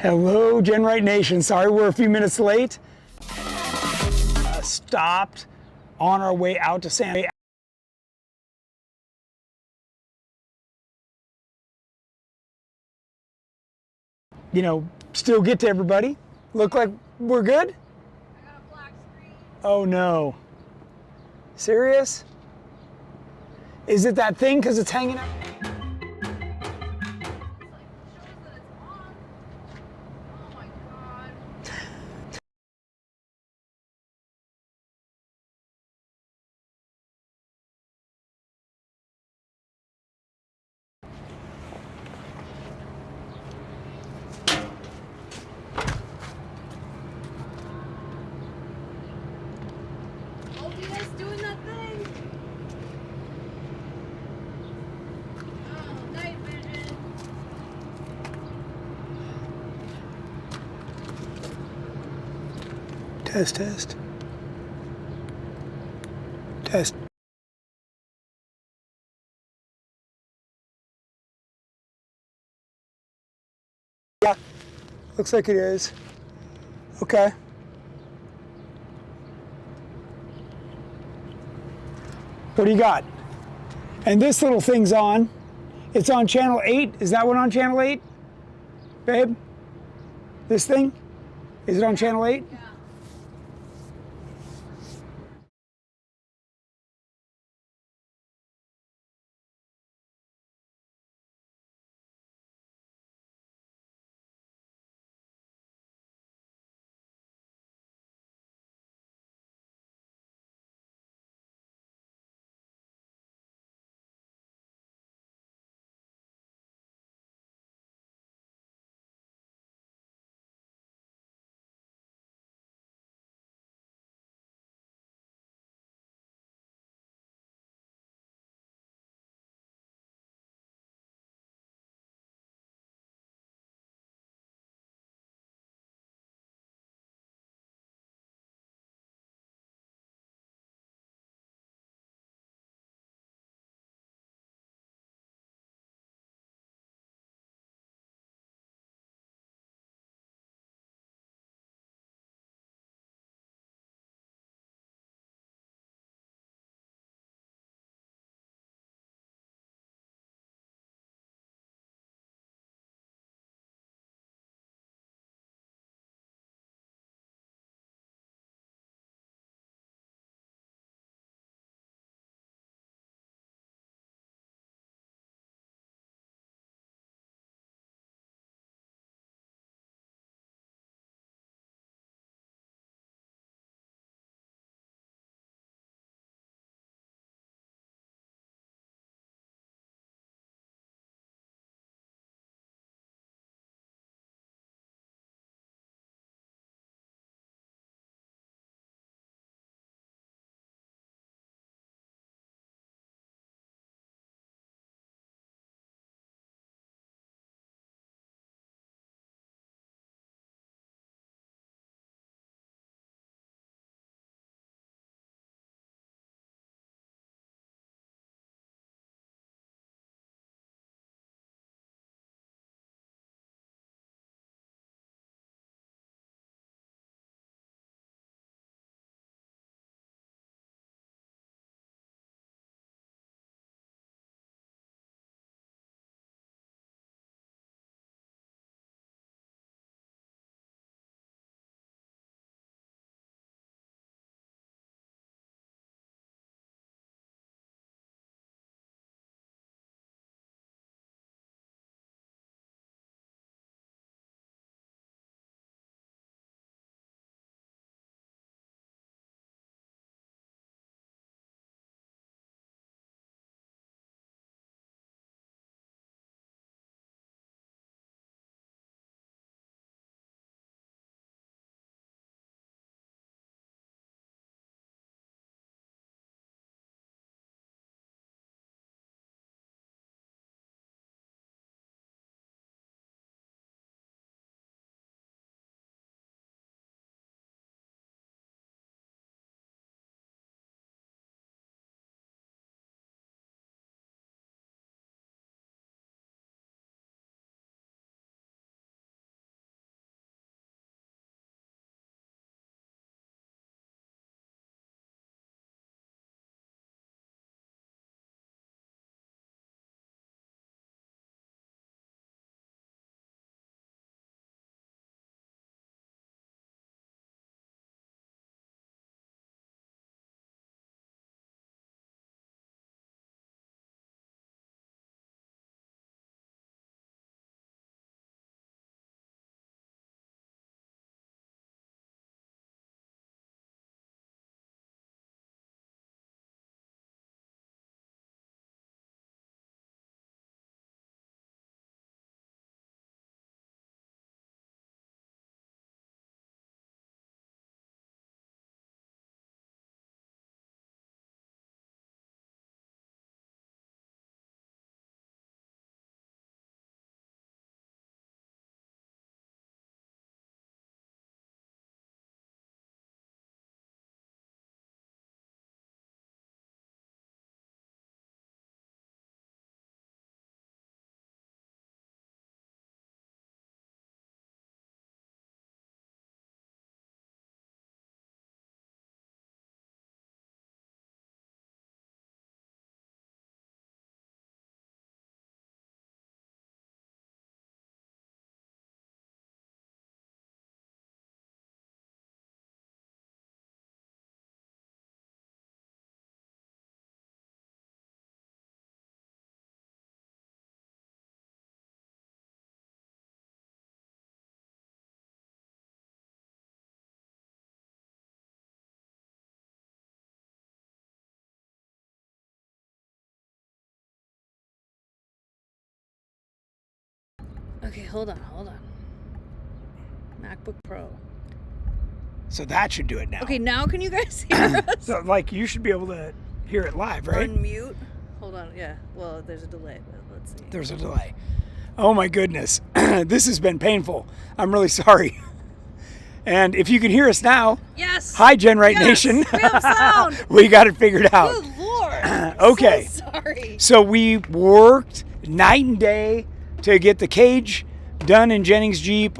Hello, GenRight Nation. Sorry we're a few minutes late. Stopped on our way out to San. You know, still get to everybody. Look like we're good? I got a black screen. Oh no. Serious? Is it that thing because it's hanging out? It's like, shows that it's on. Oh my god. OBS doing that thing. Oh, night vision. Test, test. Test. Yeah, looks like it is. Okay. What do you got? And this little thing's on. It's on channel 8. Is that one on channel 8? Babe? This thing? Is it on channel 8? Yeah. Okay, hold on. MacBook Pro. So that should do it now. Okay, now can you guys hear us? So like you should be able to hear it live, right? Unmute. Hold on. Yeah. Well, there's a delay, but let's see. There's a delay. Oh my goodness. This has been painful. I'm really sorry. And if you can hear us now, Yes. hi GenRight Yes, Nation. we have sound. We got it figured out. Good Lord. Okay. So sorry. So we worked night and day to get the cage done in Jennings Jeep,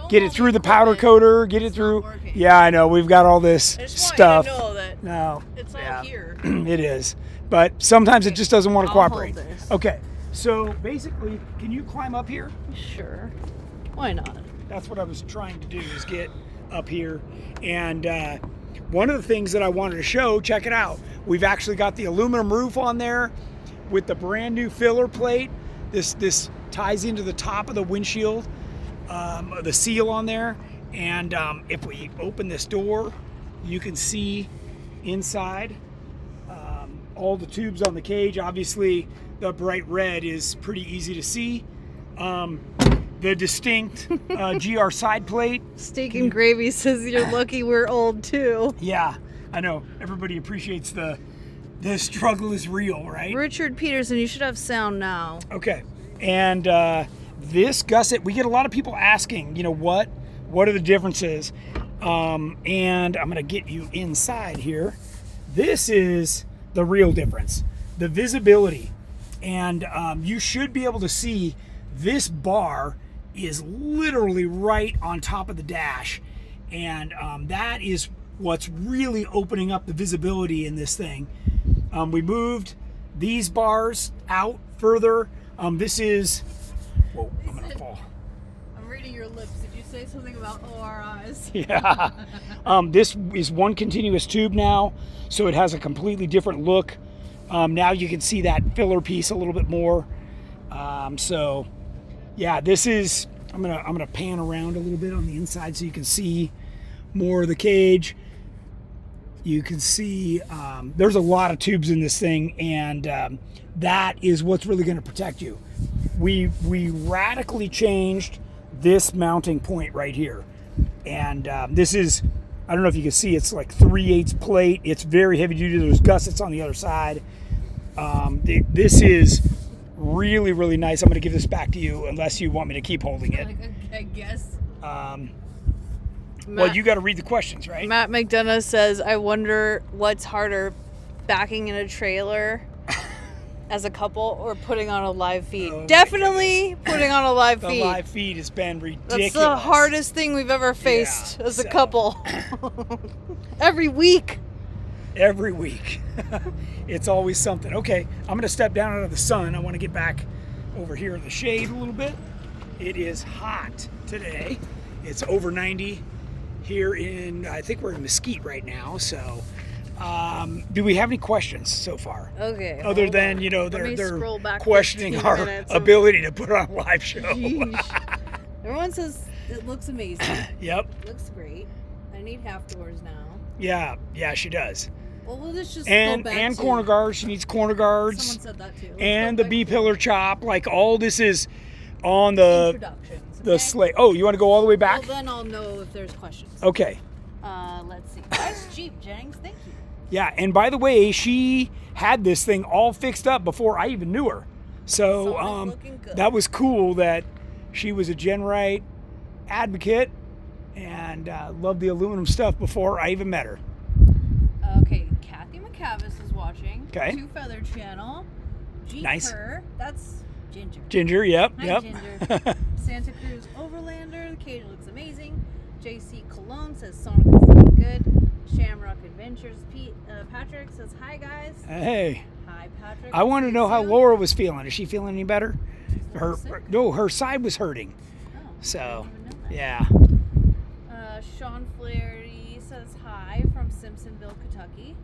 get it through the powder coater, get it through. working. Yeah, I know. We've got all this I just stuff. want you to know that No. it's all Yeah. here. It is. But sometimes it just doesn't want to I'll hold cooperate. this. Okay. So basically, can you climb up here? Sure. Why not? That's what I was trying to do, is get up here. And one of the things that I wanted to show, check it out. We've actually got the aluminum roof on there with the brand new filler plate. This ties into the top of the windshield, the seal on there. And if we open this door, you can see inside all the tubes on the cage. Obviously, the bright red is pretty easy to see. The distinct GR side plate. Steak and Gravy says you're lucky we're old too. Yeah, I know. Everybody appreciates the struggle is real, right? Richard Peterson, you should have sound now. Okay. And this gusset, we get a lot of people asking, what are the differences? And I'm going to get you inside here. This is the real difference, the visibility. And you should be able to see this bar is literally right on top of the dash. And that is what's really opening up the visibility in this thing. We moved these bars out further. This is, whoa, I'm gonna fall. I'm reading your lips. Did you say something about ORIs? Yeah. This is one continuous tube now, so it has a completely different look. Now you can see that filler piece a little bit more. So yeah, this is, I'm gonna pan around a little bit on the inside so you can see more of the cage. You can see there's a lot of tubes in this thing, and that is what's really going to protect you. We radically changed this mounting point right here, and this is, I don't know if you can see, it's like 3/8 plate. It's very heavy duty. There's gussets on the other side. This is really, really nice. I'm going to give this back to you unless you want me to keep holding it. I guess. Well, you got to read the questions, right? Matt McDonough says, I wonder what's harder, backing in a trailer as a couple or putting on a live feed. Oh, Definitely putting on a live feed. The live feed has been ridiculous. That's the hardest thing we've ever faced as a couple. Every week. Every week. It's always something. Okay, I'm going to step down out of the sun. I want to get back over here in the shade a little bit. It is hot today. It's over 90 here in, I think we're in Mesquite right now. So do we have any questions so far? Okay. Other than, they're questioning our ability to put on a live show. Everyone says it looks amazing. Yep. Looks great. I need half doors now. Yeah, she does. Well, let's just And go back to corner guards. She needs corner guards. Someone said that too. And the B-pillar chop. Like, all this is on the introductions. the slate. Oh, you want to go all the way back? Well, then I'll know if there's questions. Okay. Let's see. Nice Jeep, Jennings. Thank you. Yeah, and by the way, she had this thing all fixed up before I even knew her. So looking good. that was cool that she was a GenRight advocate and loved the aluminum stuff before I even met her. Okay, Kathy McCavis is watching. Okay. Two Feather Channel. Jeep Nice. Her. That's Ginger. Ginger, yep, Hi, yep. Ginger. Santa Cruz Overlander. The cage looks amazing. JC Cologne says Sonic is looking good. Shamrock Adventures. Patrick says hi, guys. Hey. Hi, Patrick. I want to know how Laura was feeling. Is she feeling any better? Sick? Her side was hurting. Oh, So, I didn't even know that. yeah. Sean Flaherty says hi from Simpsonville, Kentucky.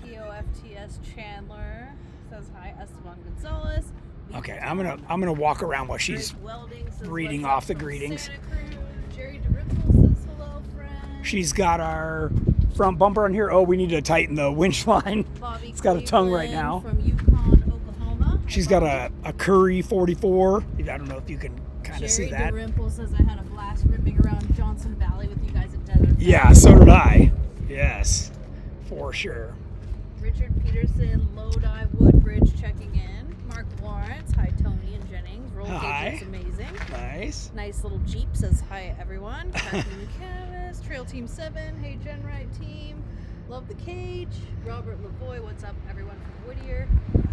TOFTS Chandler says hi. Esteban Gonzalez. Okay, I'm gonna walk around while she's Rick Welding says, reading "What's off up the from greetings." Santa Cruz?" Jerry DeRipple says hello, friend. She's got our front bumper on here. Oh, we need to tighten the winch line. Bobby It's got a tongue right Cleveland now. From Yukon, Oklahoma. She's got a Curry 44. I don't know if you can kind of see Jerry that. DeRimple says I had a blast ripping around Johnson Valley with you guys at Desert. Yeah, so did I. Yes, for sure. Richard Peterson, Lodi, Woodbridge checking in. Mark Lawrence, hi Tony and Jennings. Roll Hi. cage looks amazing. Nice. Nice little Jeep says hi everyone. Kathleen Cavis, Trail Team 7, hey GenRight team. Love the cage. Robert Lavoy, what's up everyone from Whittier.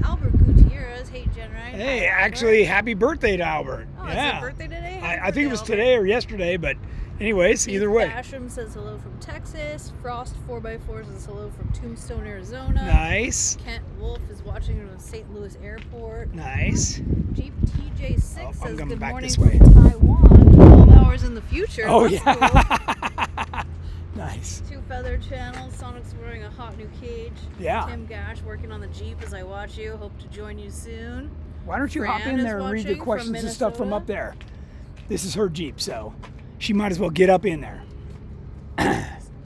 Albert Gutierrez, hey GenRight. Hey, Hi, actually, Albert. happy birthday to Albert. Oh, Yeah. it's his birthday today? Happy I think it was birthday, today or yesterday, but anyways, either way. Basham says hello from Texas. Frost 4x4 says hello from Tombstone, Arizona. Nice. Kent Wolf is watching from the St. Louis airport. Nice. Jeep TJ6 Oh, I'm says coming good back morning this from way. Taiwan. 12 hours in the future. Oh, That's yeah. Nice. cool. Two Feather Channel. Sonic's wearing a hot new cage. Yeah. Tim Gash working on the Jeep as I watch you. Hope to join you soon. Why don't you hop Fran in is there and read the watching from questions and stuff from Minnesota. up there? This is her Jeep, so she might as well get up in there.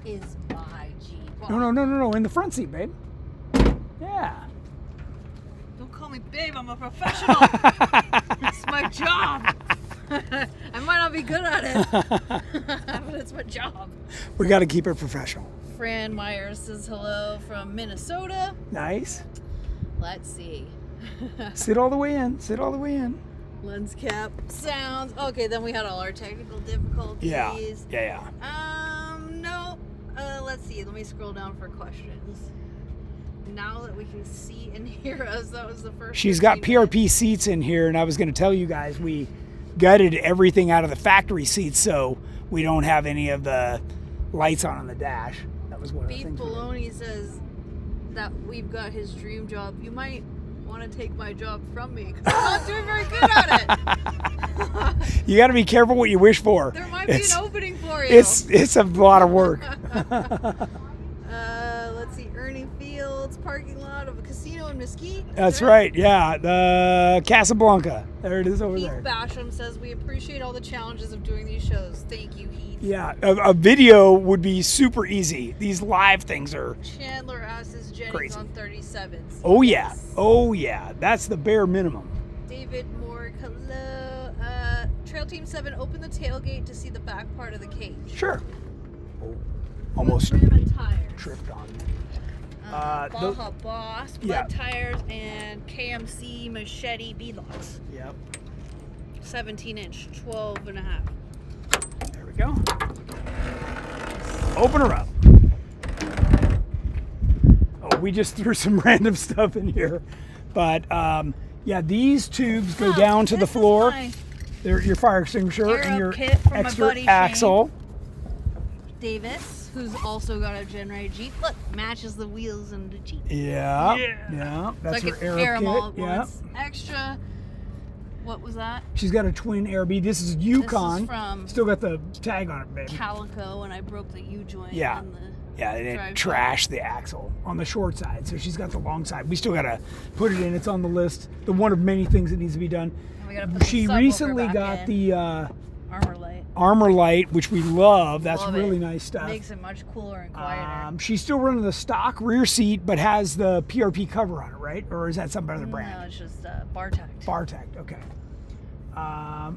Is my Jeep. No, in the front seat, babe. Yeah. Don't call me babe, I'm a professional. It's my job. I might not be good at it, but it's my job. We got to keep it professional. Fran Myers says hello from Minnesota. Nice. Let's see. Sit all the way in. Sit all the way in. Lens cap sounds. Okay, then we had all our technical difficulties. Yeah. No. Let's see. Let me scroll down for questions. Now that we can see and hear us, that was the first. She's got 15 minutes. PRP seats in here, and I was going to tell you guys we gutted everything out of the factory seats, so we don't have any of the lights on the dash. That was one of the Beef things. we did. Baloney says that we've got his dream job. You might want to take my job from me because I'm not doing very good at it. You got to be careful what you wish for. There might be It's- an opening for you. It's a lot of work. Let's see. Ernie Fields, parking lot of a casino in Mesquite. Is That's that right. Yeah, the Casablanca. There it is over Heath there. Basham says we appreciate all the challenges of doing these shows. Thank you, Heath. Yeah, a video would be super easy. These live things are. Chandler asks Jennings Crazy. on 37s. Oh yeah. Oh yeah. That's the bare minimum. David Moore, hello. Trail Team 7, open the tailgate to see the back part of the cage. Sure. Oh, almost Rim and tires. tripped on. Baja Boss, Blood yeah. Tires, and KMC Machete beadlocks. Yep. 17-inch, 12 and a half. There we go. Open her up. Oh, we just threw some random stuff in here, but yeah, these tubes go down to the This is floor. my They're your fire extinguisher air and up your kit from my extra buddy axle. Davis, who's also got a GenRight Jeep. Look, matches the wheels and the Jeep. Yeah. Yeah. Yeah. That's So I her could air air 'em all up at kit. Yeah. once. Extra. What was that? She's got a twin Airb. This is Yukon. from Still got the tag on it, baby. Calico, and I broke the U joint. Yeah. on the Yeah, they drive didn't trash the axle on the short side, so she's got the long side. We still gotta put it in. It's on the list. The one of many things that needs to be done. And we gotta put She the subwoofer recently back got in. the armor light. Armor Light, which we love. That's Love really it. nice stuff. Makes it much cooler and quieter. She's still running the stock rear seat, but has the PRP cover on it, right? Or is that some other brand? No, it's just Bartect. Bartect, okay.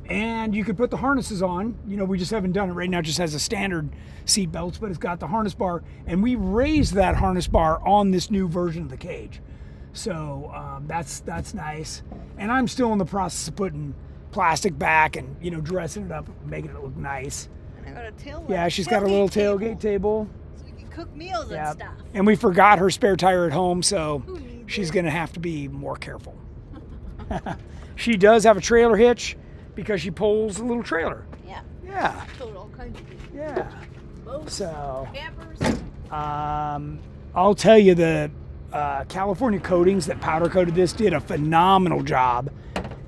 And you could put the harnesses on. You know, we just haven't done it right now. It just has a standard seat belts, but it's got the harness bar. And we raised that harness bar on this new version of the cage. So that's nice. And I'm still in the process of putting plastic back and, you know, dressing it up, making it look nice. And I got a tailgate. Yeah, she's got a little tailgate table. So we can cook meals Yeah. and stuff. And we forgot her spare tire at home, so Who needs she's it? going to have to be more careful. She does have a trailer hitch because she pulls a little trailer. Yeah. Yeah, Towed all kinds of things. yeah. Boats, So campers. I'll tell you, the California Coatings that powder coated this did a phenomenal job,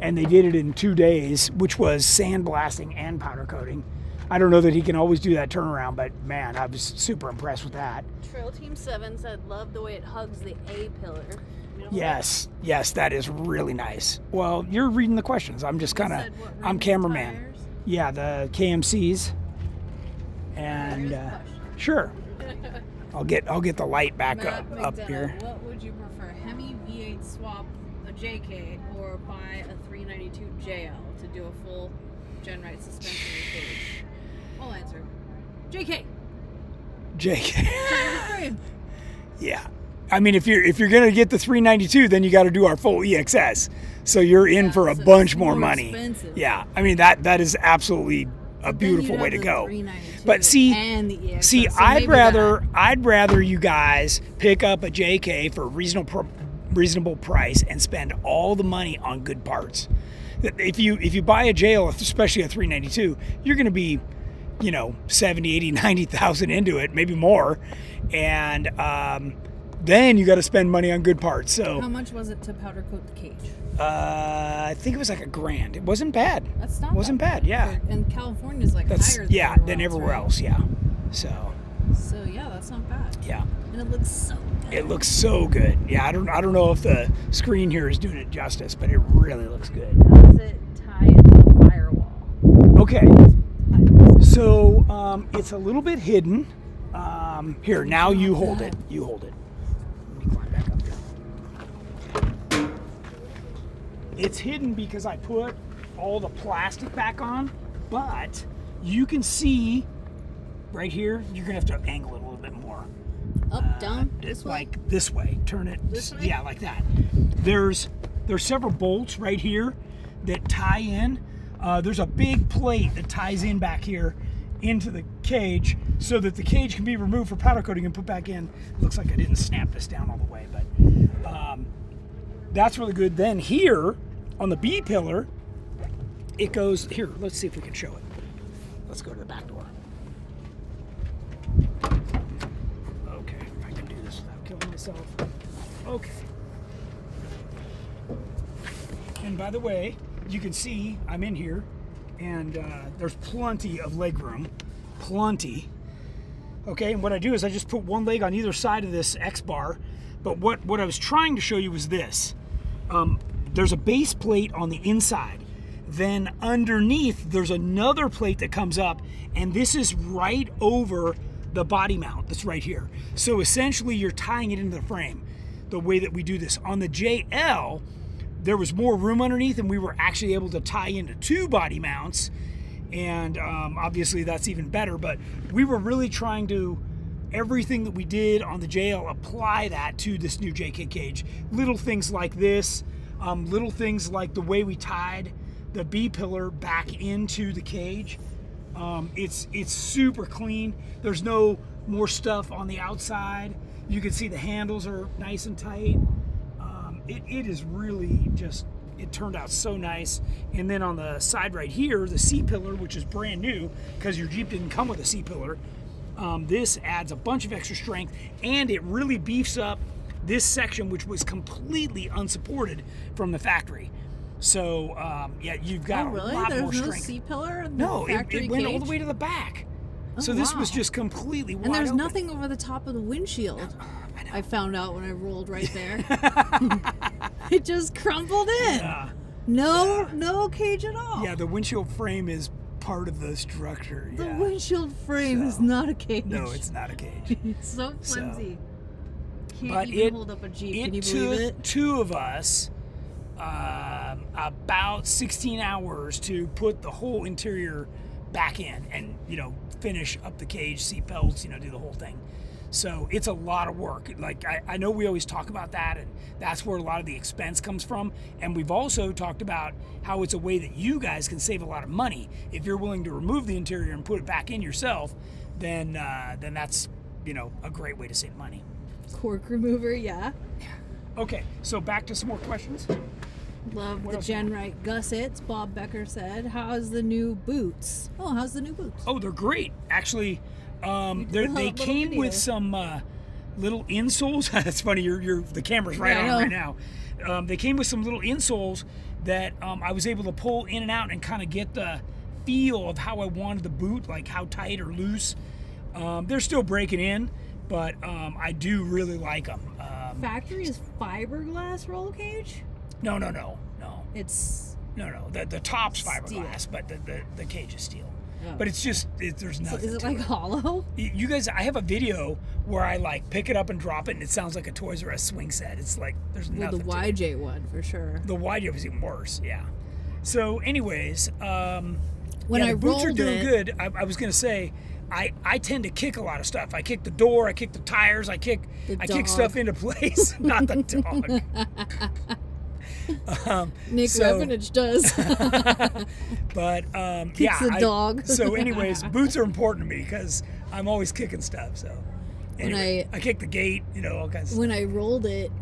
and they did it in 2 days, which was sandblasting and powder coating. I don't know that he can always do that turnaround, but man, I was super impressed with that. Trail Team 7 said, love the way it hugs the A pillar. You know Yes, that is really nice. Well, you're reading the questions. I'm just kind of, said what, I'm rim cameraman. tires? Yeah, the KMCs. And Here's the question. sure, I'll get the light back Matt up McDonough, here. what would you prefer? Hemi V8 swap, a JK or buy a 392 JL to do a full GenRight suspension and cage? I'll answer. JK. JK. Yeah. I mean, if you're gonna get the 392, then you got to do our full EXS. So you're in for a so bunch it's more more money. expensive. Yeah. I mean that is absolutely a beautiful way to go. But see, and the EXS, see, so I'd maybe rather you guys pick up a JK for a reasonable price and spend all the money on good parts. If you buy a JL, especially a 392, you're going to be, 70, 80, 90,000 into it, maybe more, and then you got to spend money on good parts. So how much was it to powder coat the cage? I think it was like $1,000. It wasn't bad. That's not. It wasn't that bad. Yeah. And California's like That's higher. than everywhere else. Yeah. So yeah, that's not bad. yeah. And it looks so good. It looks so good. Yeah, I don't know if the screen here is doing it justice, but it really looks good. How does it tie into the firewall? Okay. So it's a little bit hidden. Here, now you hold it. You hold it. Let me climb back up here. It's hidden because I put all the plastic back on, but you can see right here, you're gonna have to angle it a little bit more. Up, down, this way? Like this way. Turn it. This way? Yeah, like that. There's several bolts right here that tie in. There's a big plate that ties in back here into the cage so that the cage can be removed for powder coating and put back in. Looks like I didn't snap this down all the way, but that's really good. Then here on the B pillar, it goes here. Let's see if we can show it. Let's go to the back door. Okay, if I can do this without killing myself. Okay. And by the way, you can see I'm in here, and there's plenty of leg room, plenty. Okay, and what I do is I just put one leg on either side of this X bar. But what I was trying to show you was this. There's a base plate on the inside. Then underneath, there's another plate that comes up, and this is right over the body mount that's right here. So essentially, you're tying it into the frame the way that we do this. On the JL, there was more room underneath, and we were actually able to tie into two body mounts, and obviously that's even better. But we were really trying to, everything that we did on the JL, apply that to this new JK cage. Little things like this, little things like the way we tied the B pillar back into the cage. It's super clean. There's no more stuff on the outside. You can see the handles are nice and tight. It is really just, it turned out so nice. And then on the side right here, the C pillar, which is brand new because your Jeep didn't come with a C pillar, this adds a bunch of extra strength, and it really beefs up this section, which was completely unsupported from the factory. So yeah, you've got a lot more strength. There's no C pillar in No, the factory it went all cage? the way to the back. Oh, So this was wow. just completely wide And there's open. nothing over the top of the windshield. I found out when I rolled right there. It just crumpled in. Yeah. No cage at all. Yeah, the windshield frame is part of the structure. The Yeah. windshield frame is So, not a cage. No, it's not a cage. It's so flimsy. Can't But even hold up a Jeep. Can you believe took it? two of us about 16 hours to put the whole interior back in and, finish up the cage, seat belts, do the whole thing. So it's a lot of work. Like, I know we always talk about that, and that's where a lot of the expense comes from. And we've also talked about how it's a way that you guys can save a lot of money. If you're willing to remove the interior and put it back in yourself, then that's, a great way to save money. Cork remover, yeah. Okay, so back to some more questions. Love What the else? GenRight gussets. Bob Becker said, "How's the new boots?" Oh, how's the new boots? Oh, they're great. Actually, they little came video. with some little insoles. That's funny. The camera's right Yeah, I on know. right now. They came with some little insoles that I was able to pull in and out and kind of get the feel of how I wanted the boot, like how tight or loose. They're still breaking in, but I do really like them. Factory is fiberglass roll cage. No. It's The top's Steel. fiberglass, but the cage is steel. Oh. but it's just there's So nothing. is it to like hollow? You guys, I have a video where I like pick it up and drop it, and it sounds like a Toys R Us swing set. It's like there's Well, nothing. the to it. YJ one for sure. The YJ was even worse. Yeah. So, anyways, When yeah, I the boots are rolled doing it, good. I was gonna say, I tend to kick a lot of stuff. I kick the door. I kick the tires. I kick dog. stuff into place. Not the dog. Nick so- Revenage does. But Kicks the dog. So, anyways, boots are important to me because I'm always kicking stuff. So, anyway, I I kick the gate. All kinds of when stuff. I rolled it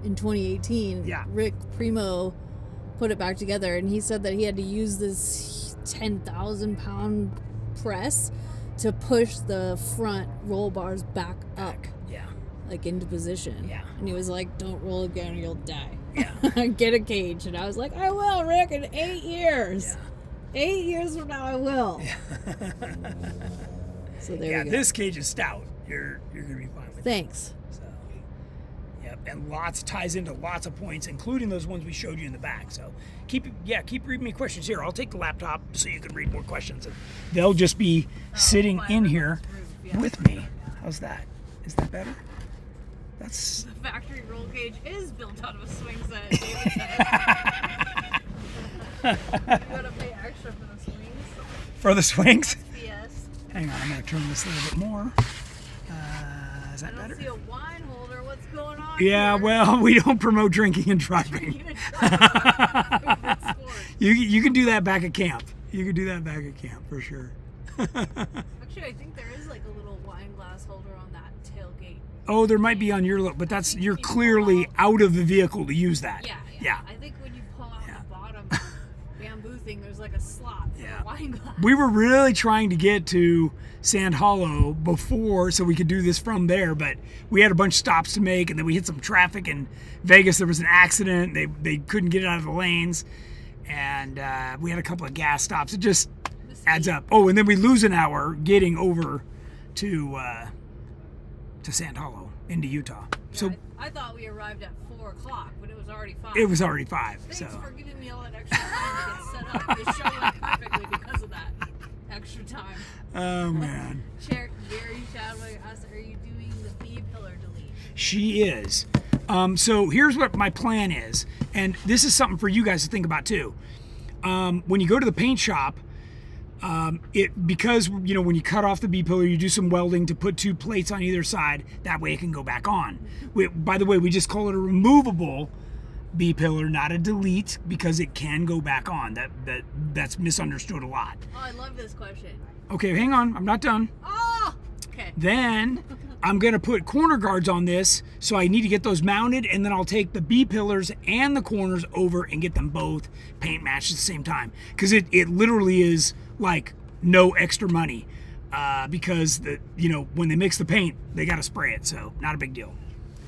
in 2018, Yeah. Rick Primo put it back together, and he said that he had to use this 10,000-pound press to push the front roll bars back up, Yeah. like into position. Yeah. And he was like, "Don't roll again, or you'll die." Yeah. Get a cage, and I was like, "I will, Rick, in 8 years. Yeah. 8 years from now, I will." So there Yeah. we go. This cage is stout. You're gonna be fine with it. Thanks. So, yep, and ties into lots of points, including those ones we showed you in the back. So keep reading me questions here. I'll take the laptop so you can read more questions, and they'll just be sitting in here with me. How's that? Is that better? That's The factory roll cage is built out of a swing set. David said. You gotta pay extra for the swings. for the swings. Yes. Hang on, I'm gonna turn this a little bit more. Is I that don't better? see a wine holder. What's going on? Yeah, here? well, we don't promote drinking and driving. You can do that back at camp. You can do that back at camp for sure. Actually, I think there is like a little wine glass holder on that tailgate. Oh, there might be on your look, but that's you're clearly out of the vehicle to use that. Yeah. I think when you pull out the bottom bamboo thing, there's like a slot for Yeah. the wine glass. We were really trying to get to Sand Hollow before so we could do this from there, but we had a bunch of stops to make, and then we hit some traffic in Vegas. There was an accident. They couldn't get out of the lanes, and we had a couple of gas stops. It just adds up. Oh, and then we lose an hour getting over to Sand Hollow into Utah. So I thought we arrived at 4 o'clock, but it was already 5. it was already 5. Thanks So for giving me all that extra time to get set up. The show went perfectly because of that extra time. oh man, Jerry Shadway asked, "Are you doing the B pillar delete?" she is. So here's what my plan is, and this is something for you guys to think about too. When you go to the paint shop, because when you cut off the B pillar, you do some welding to put 2 plates on either side. That way it can go back on. By the way, we just call it a removable B pillar, not a delete, because it can go back on. That's misunderstood a lot. Oh, I love this question. Okay, hang on, I'm not done. Oh, okay. Then I'm gonna put corner guards on this, so I need to get those mounted, and then I'll take the B pillars and the corners over and get them both paint matched at the same time. Because it literally is like no extra money, because when they mix the paint, they gotta spray it, so not a big deal.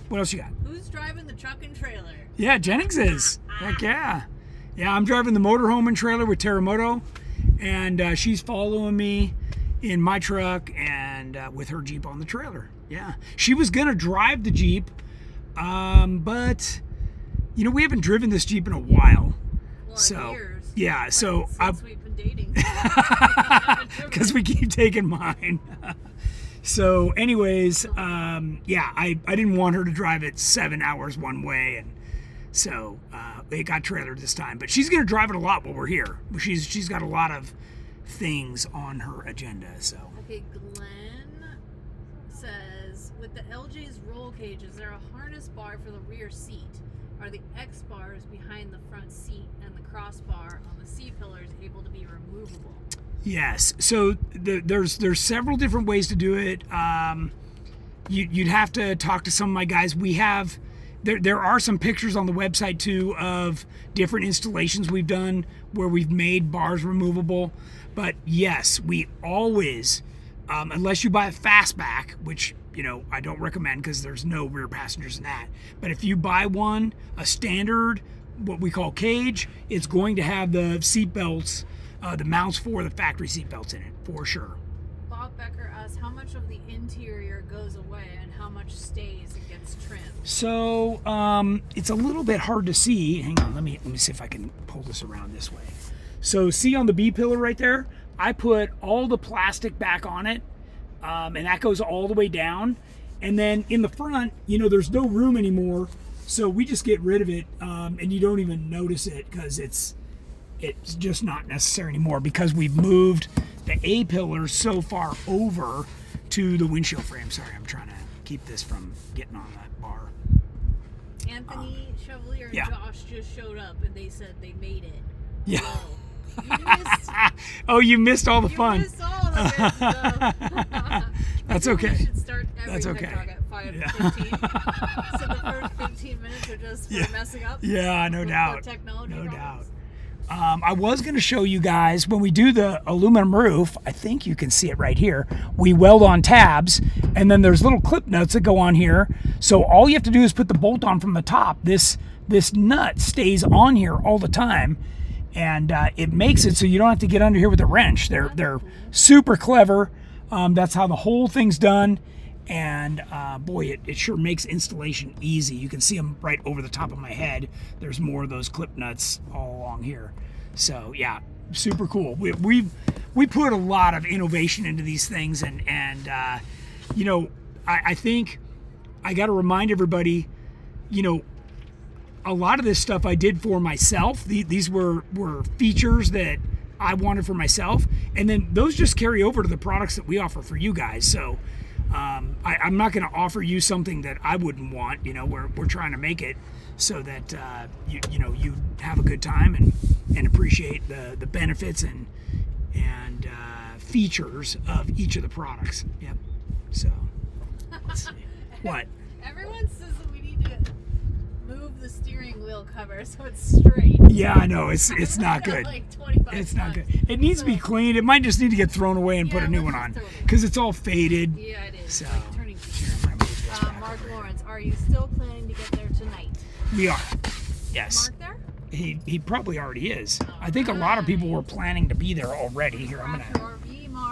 What else you got? Who's driving the truck and trailer? Yeah, Jennings is. Heck yeah. Yeah, I'm driving the motorhome and trailer with Terramoto, and she's following me in my truck and with her Jeep on the trailer. Yeah. She was going to drive the Jeep, but, we haven't driven this Jeep in a while. Well, So, years. yeah, so Since we've been dating. because we keep taking mine. So anyways, I didn't want her to drive it 7 hours one way, and so it got trailered this time. But she's going to drive it a lot while we're here. She's got a lot of things on her agenda. So Okay, Glenn says, with the LJ's roll cage, is there a harness bar for the rear seat? Are the X bars behind the front seat and the crossbar on the C pillars able to be removable? yes, so there's several different ways to do it. You'd have to talk to some of my guys. We have there are some pictures on the website too of different installations we've done where we've made bars removable. But yes, we always, unless you buy a fastback, which I don't recommend because there's no rear passengers in that. But if you buy one, a standard, what we call cage, it's going to have the seat belts, the mounts for the factory seat belts in it for sure. Bob Becker asks, how much of the interior goes away and how much stays and gets trimmed? So it's a little bit hard to see. Hang on, let me see if I can pull this around this way. So see on the B pillar right there, I put all the plastic back on it, and that goes all the way down. And then in the front, there's no room anymore, so we just get rid of it, and you don't even notice it because it's just not necessary anymore because we've moved the A-pillar so far over to the windshield frame. Sorry, I'm trying to keep this from getting on that bar. Anthony Chevalier and yeah. Josh just showed up and they said they made it. Yeah. So, you missed, oh, you missed all the fun. You missed all the good stuff. That's I think okay. We should start every That's Tech okay. Talk at 5:15. So the first 15 minutes are just for messing up. Yeah, no doubt. Technology no problems. doubt. I was going to show you guys when we do the aluminum roof. I think you can see it right here. We weld on tabs, and then there's little clip nuts that go on here. So all you have to do is put the bolt on from the top. This nut stays on here all the time, and it makes it so you don't have to get under here with a wrench. They're super clever. That's how the whole thing's done. And boy, it sure makes installation easy. You can see them right over the top of my head. There's more of those clip nuts all along here. So yeah, super cool. We put a lot of innovation into these things, and I think I got to remind everybody, a lot of this stuff I did for myself. These were features that I wanted for myself, and then those just carry over to the products that we offer for you guys. So I'm not going to offer you something that I wouldn't want. We're trying to make it so that you have a good time and appreciate the benefits and features of each of the products. Yep. So let's see. What? Everyone says that we need to move the steering wheel cover so it's straight. Yeah, I know it's not good. Like 25 it's not times. good. It needs to be cleaned. It might just need to get thrown away and put a new one on totally. because it's all faded. Yeah, it is. So Like turning here, I'm gonna move this back Mark over here. Lawrence, are you still planning to get there tonight? We are. Yes. Mark there? He probably already is. I think a lot of people were planning to be there already. Here, I'm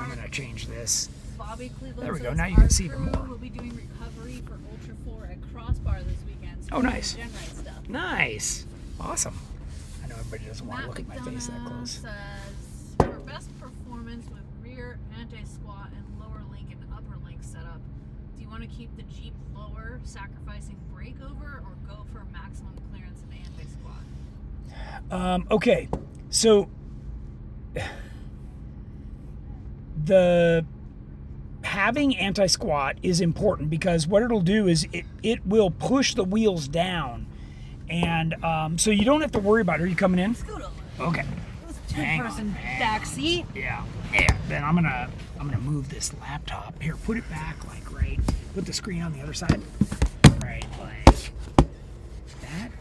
gonna change this. Bobby Cleveland There we go. says Now you can our see even crew more. will be doing recovery for Ultra 4 at Crossbar this weekend. So Oh, nice. GenRight stuff. Nice. Awesome. I know everybody doesn't want to Matt look at my face that McDonough close. says, for best performance with rear anti-squat and lower link and upper link setup, do you want to keep the Jeep lower, sacrificing breakover, or go for maximum clearance and anti-squat? Okay, so the having anti-squat is important because what it'll do is it will push the wheels down, and so you don't have to worry about it. Are you coming in? Scoot over. Okay. Hang on, Two-person hang back on. seat. Yeah. Then I'm gonna move this laptop here. Put it back like right. Put the screen on the other side. Right, like that.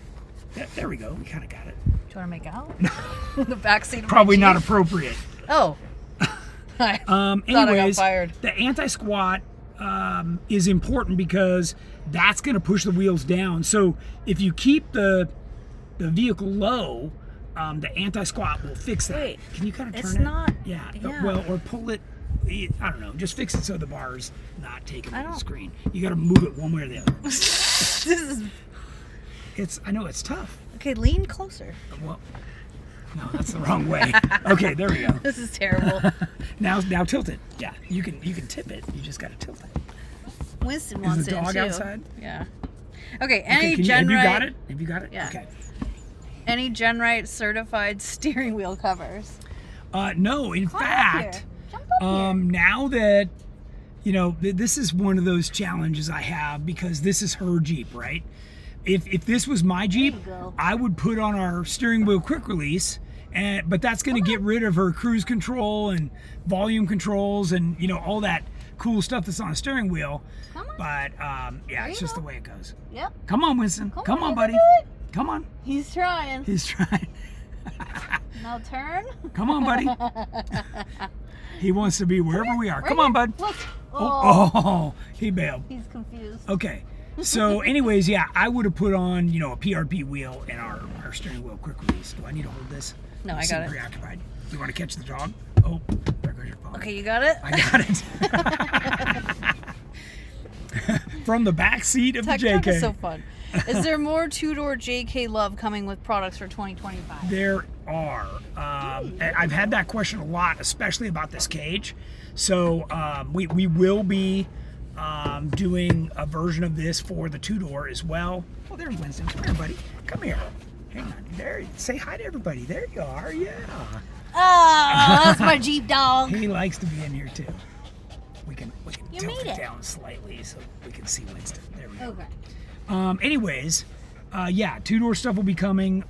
There we go. We kind of got it. Do you want to make out? The back seat of Probably my not Jeep? appropriate. Oh. I thought I got Anyways, fired. the anti-squat is important because that's going to push the wheels down. So if you keep the vehicle low, the anti-squat will fix that. Wait, Can you kind of turn it's it? not- Yeah. yeah. Well, or pull it. I don't know. Just fix it so the bar's not taking I over the don't- screen. You got to move it one way or the other. This is I know it's tough. okay. Lean closer. Well, no, that's the wrong way. Okay, there we go. This is terrible. Now tilt it. Yeah, you can tip it. You just got to tilt it. Winston Is wants the it dog too. outside? Yeah. Okay. Any Okay, have you got GenRight? it? Have you got it? Yeah. Okay. Any GenRight certified steering wheel covers? No, in Climb up fact, here. Jump up here. now that this is one of those challenges I have because this is her Jeep, right? If this was my Jeep, you go. I would put on our steering wheel quick release, but that's going to get rid of her cruise control and volume controls and all that cool stuff that's on a steering wheel. Come on. But yeah, There it's you just go. the way it goes. Yep. Come on, Winston. Come on, you buddy. can do it. Come on. He's trying. He's trying. Now turn. Come on, buddy. He wants to be wherever we are. Right Come on, here. bud. Look. Oh. Oh, he bailed. He's confused. Okay. So anyways, yeah, I would have put on, a PRP wheel and our steering wheel quick release. Do I need to hold this? No, You I seem got it. preoccupied. You want to catch the dog? Oh, there goes your phone. Okay, you got it? I got it. From the back seat of Tech the Talk JK. is so fun. Is there more two-door JK love coming with products for 2025? There are. I've had that question a lot, especially about this cage. So we will be doing a version of this for the two-door as well. Oh, there's Winston. Come here, buddy. Come here. Hang on. There. Say hi to everybody. There you are. Yeah. Oh, that's my Jeep dog. He likes to be in here too. We can You tilt made it it. down slightly so we can see Winston. There we go. Okay. Anyways, yeah, two-door stuff will be coming.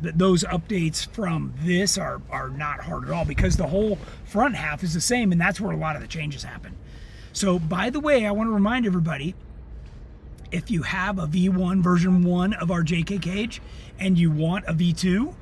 Those updates from this are not hard at all because the whole front half is the same, and that's where a lot of the changes happen. So, by the way, I want to remind everybody, if you have a V1 version 1 of our JK cage and you want a V2,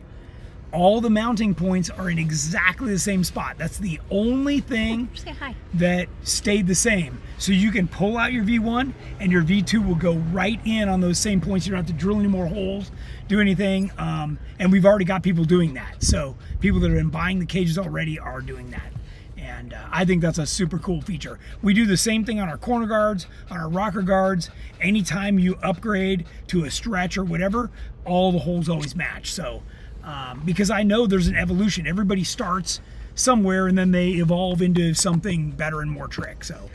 all the mounting points are in exactly the same spot. That's the only thing Say hi. that stayed the same. So you can pull out your V1 and your V2 will go right in on those same points. You don't have to drill any more holes, do anything. And we've already got people doing that. So people that have been buying the cages already are doing that. And I think that's a super cool feature. We do the same thing on our corner guards, on our rocker guards. Anytime you upgrade to a stretch or whatever, all the holes always match. So because I know there's an evolution. Everybody starts somewhere and then they evolve into something better and more trick. So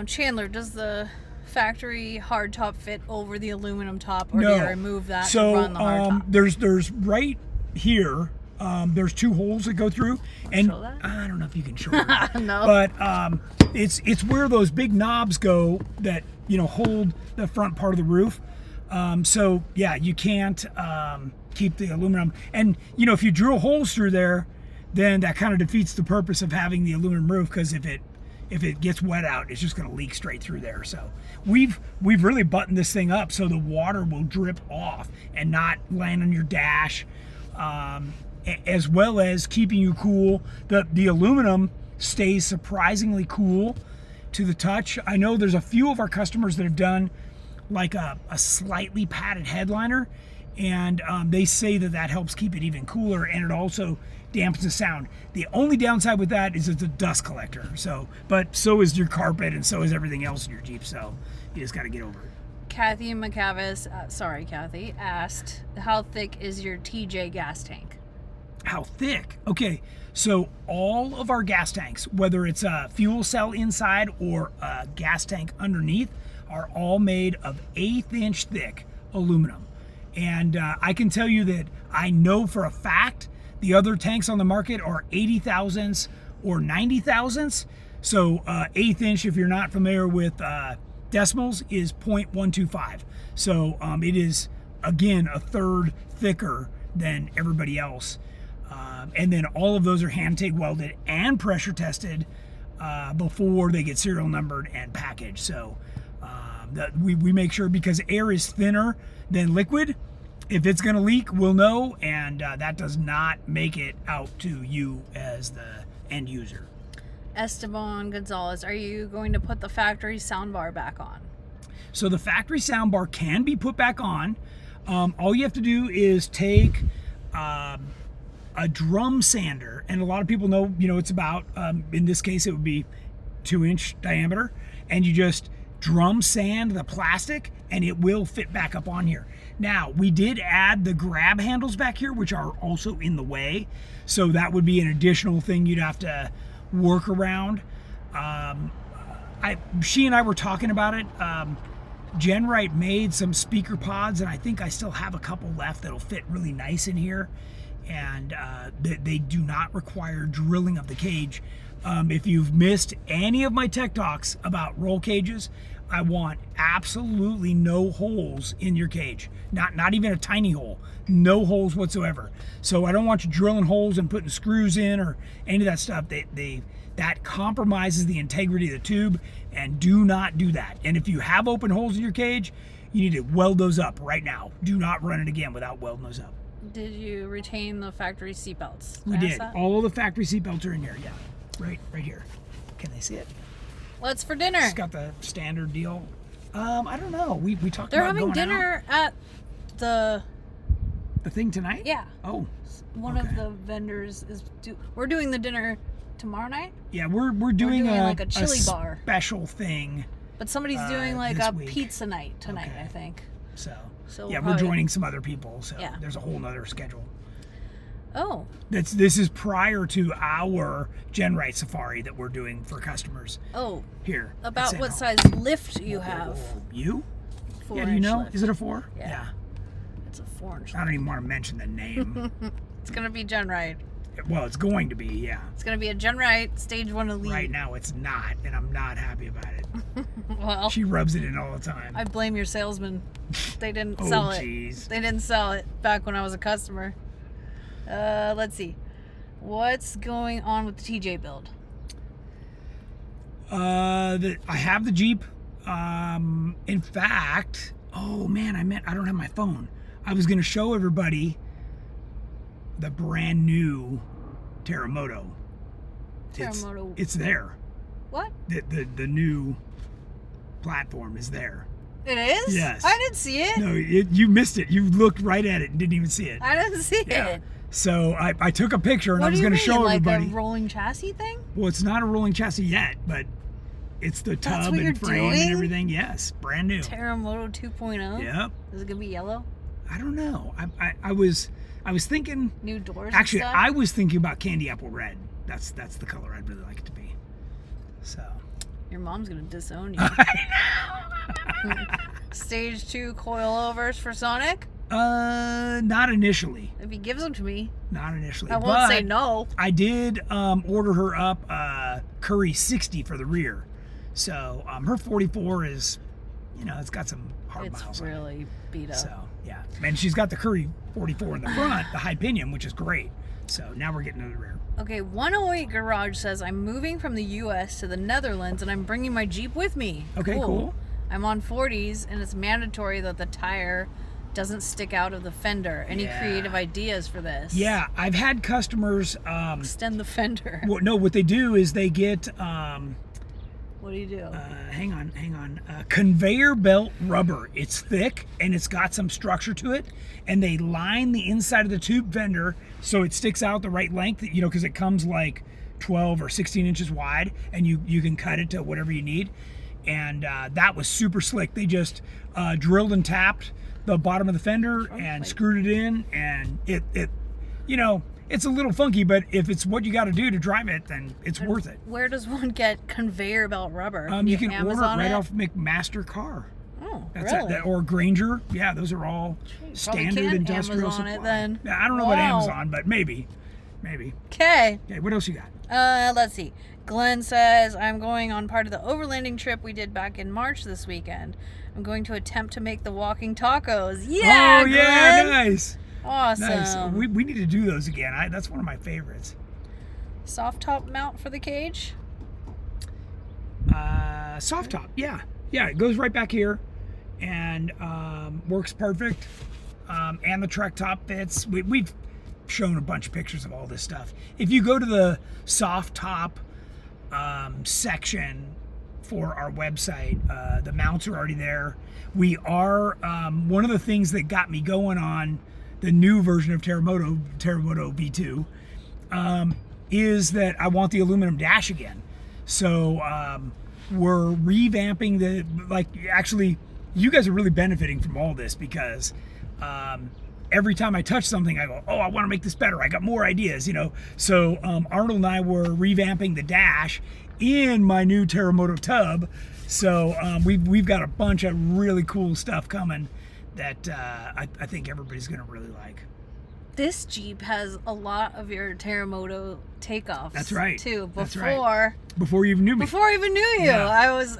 Chandler, does the factory hard top fit over the aluminum top, or no. do you remove that So to run the hard top? there's right here. There's two holes that go through, and show that? I don't know if you can show that, No. but it's where those big knobs go that hold the front part of the roof. So yeah, you can't keep the aluminum, and if you drill holes through there, then that kind of defeats the purpose of having the aluminum roof, because if it gets wet out, it's just going to leak straight through there. So we've really buttoned this thing up so the water will drip off and not land on your dash, as well as keeping you cool. The aluminum stays surprisingly cool to the touch. I know there's a few of our customers that have done like a slightly padded headliner, and they say that helps keep it even cooler, and it also dampens the sound. The only downside with that is it's a dust collector. But so is your carpet, and so is everything else in your Jeep. So you just got to get over it. Kathy McCavis, Kathy, asked, how thick is your TJ gas tank? How thick? Okay, so all of our gas tanks, whether it's a fuel cell inside or a gas tank underneath, are all made of 1/8 inch thick aluminum. And I can tell you that I know for a fact the other tanks on the market are 80 thousandths or 90 thousandths. So 1/8 inch, if you're not familiar with decimals, is 0.125. So it is, again, a third thicker than everybody else. And then all of those are hand TIG welded and pressure tested before they get serial numbered and packaged. So that we make sure, because air is thinner than liquid, if it's going to leak, we'll know, and that does not make it out to you as the end user. Esteban Gonzalez, are you going to put the factory soundbar back on? So the factory soundbar can be put back on. All you have to do is take a drum sander, and a lot of people know, it's about, in this case, it would be 2-inch diameter, and you just drum sand the plastic and it will fit back up on here. Now, we did add the grab handles back here, which are also in the way, so that would be an additional thing you'd have to work around. She and I were talking about it. GenRight made some speaker pods, and I think I still have a couple left that'll fit really nice in here, and they do not require drilling of the cage. If you've missed any of my tech talks about roll cages, I want absolutely no holes in your cage. Not even a tiny hole. No holes whatsoever. So I don't want you drilling holes and putting screws in or any of that stuff. That compromises the integrity of the tube, and do not do that. And if you have open holes in your cage, you need to weld those up right now. Do not run it again without welding those up. Did you retain the factory seatbelts? We did. All of the factory seatbelts are in here, yeah. Right here. Can they see it? What's for dinner? It's got the standard deal. I don't know. We talked They're about having going dinner at the thing tonight? Yeah. Oh. One of the vendors is we're doing the dinner tomorrow night? Yeah, we're doing like a chili bar. special thing. But somebody's doing like this a week. pizza night tonight, Okay. I think. So So yeah, we'll we're probably- joining some other people. So Yeah. there's a whole nother schedule. Oh, This is prior to our GenRight safari that we're doing for customers oh. here. at About St. what Hall. size lift you have? You? 4 Yeah, do you know? lift. Is it a 4? Yeah. It's a 4-inch. I don't even want to mention the name. It's gonna be GenRight. Well, it's going to be, yeah. It's gonna be a GenRight Stage 1 Elite. Right now it's not, and I'm not happy about it. Well, She rubs it in all the time. I blame your salesman. They didn't Oh, sell it. jeez. They didn't sell it back when I was a customer. Let's see. What's going on with the TJ build? I have the Jeep. In fact, oh man, I don't have my phone. I was gonna show everybody the brand new Terramoto. Terramoto. It's there. What? The new platform is there. It is? Yes. I didn't see it. No, you missed it. You looked right at it and didn't even see it. I didn't see Yeah. it. So I took a picture and What I was do you going to mean? show Like everybody. a rolling chassis thing? Well, it's not a rolling chassis yet, but it's the That's tub what you're and frame doing? and everything. Yes, brand new. Terramoto 2.0? Yep. Is it gonna be yellow? I don't know. I was thinking. New doors? Actually, and stuff? I was thinking about candy apple red. That's the color I'd really like it to be. So. Your mom's gonna disown you. Stage 2 coilovers for Sonic? Not initially. If he gives them to me, Not initially. I won't but say no. I did order her up Curry 60 for the rear. So her 44 is, it's got some hard It's miles on it. really beat up. So, yeah. And she's got the Curry 44 in the front, the high pinion, which is great. So now we're getting to the rear. Okay, 108 Garage says, I'm moving from the U.S. to the Netherlands and I'm bringing my Jeep with me. Okay, cool. I'm on 40s and it's mandatory that the tire doesn't stick out of the fender. Any Yeah. creative ideas for this? Yeah, I've had customers. Extend the fender. Well, no, what they do is they get. What do you do? Hang on. Conveyor belt rubber. It's thick and it's got some structure to it, and they line the inside of the tube fender so it sticks out the right length. Because it comes like 12 or 16 inches wide, and you can cut it to whatever you need. And that was super slick. They just drilled and tapped the bottom of the fender and screwed it in, and it it's a little funky, but if it's what you got to do to drive it, then it's worth it. Where does one get conveyor belt rubber? You can order it Amazon right off McMaster Car. Oh, That's really? or Granger. Yeah, those are all Probably standard can industrial Amazon supply. it then. Yeah, I don't know about Wow. Amazon, but maybe. Okay. Okay, what else you got? Let's see. Glenn says, I'm going on part of the overlanding trip we did back in March this weekend. I'm going to attempt to make the walking tacos. Yeah, Oh yeah, Glenn! nice. Awesome. Nice. We need to do those again. That's one of my favorites. Soft top mount for the cage. Soft top, yeah. It goes right back here and works perfect. And the truck top fits. We've shown a bunch of pictures of all this stuff. If you go to the soft top section for our website, the mounts are already there. We are one of the things that got me going on the new version of Terramoto V2 is that I want the aluminum dash again. So we're revamping actually you guys are really benefiting from all this because every time I touch something, I go, oh, I want to make this better. I got more ideas, So Arnold and I were revamping the dash in my new Terramoto tub. So we've got a bunch of really cool stuff coming that I think everybody's going to really like. This Jeep has a lot of your Terramoto takeoffs. That's right. Too. That's right. Before you even knew me. Before I even knew you, Yeah.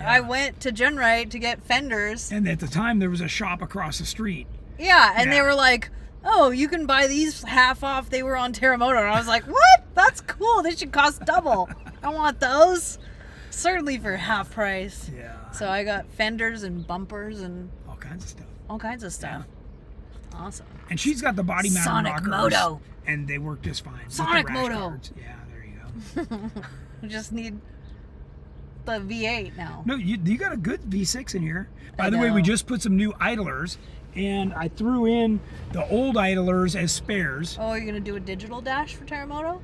I went to GenRight to get fenders. And at the time, there was a shop across the street. Yeah, and they Yeah. were like, oh, you can buy these half off. They were on Terramoto. And I was like, what? That's cool. They should cost double. I want those. Certainly for half price. Yeah. So I got fenders and bumpers and All kinds of stuff. all kinds of stuff. Awesome. And she's got the body mount Sonic rockers. Moto. And they work just fine. with the Sonic rash Moto. guards. Yeah, there you go. We just need the V8 now. No, you got a good V6 in here. By I the way, we know. just put some new idlers, and I threw in the old idlers as spares. Oh, you're going to do a digital dash for Terramoto?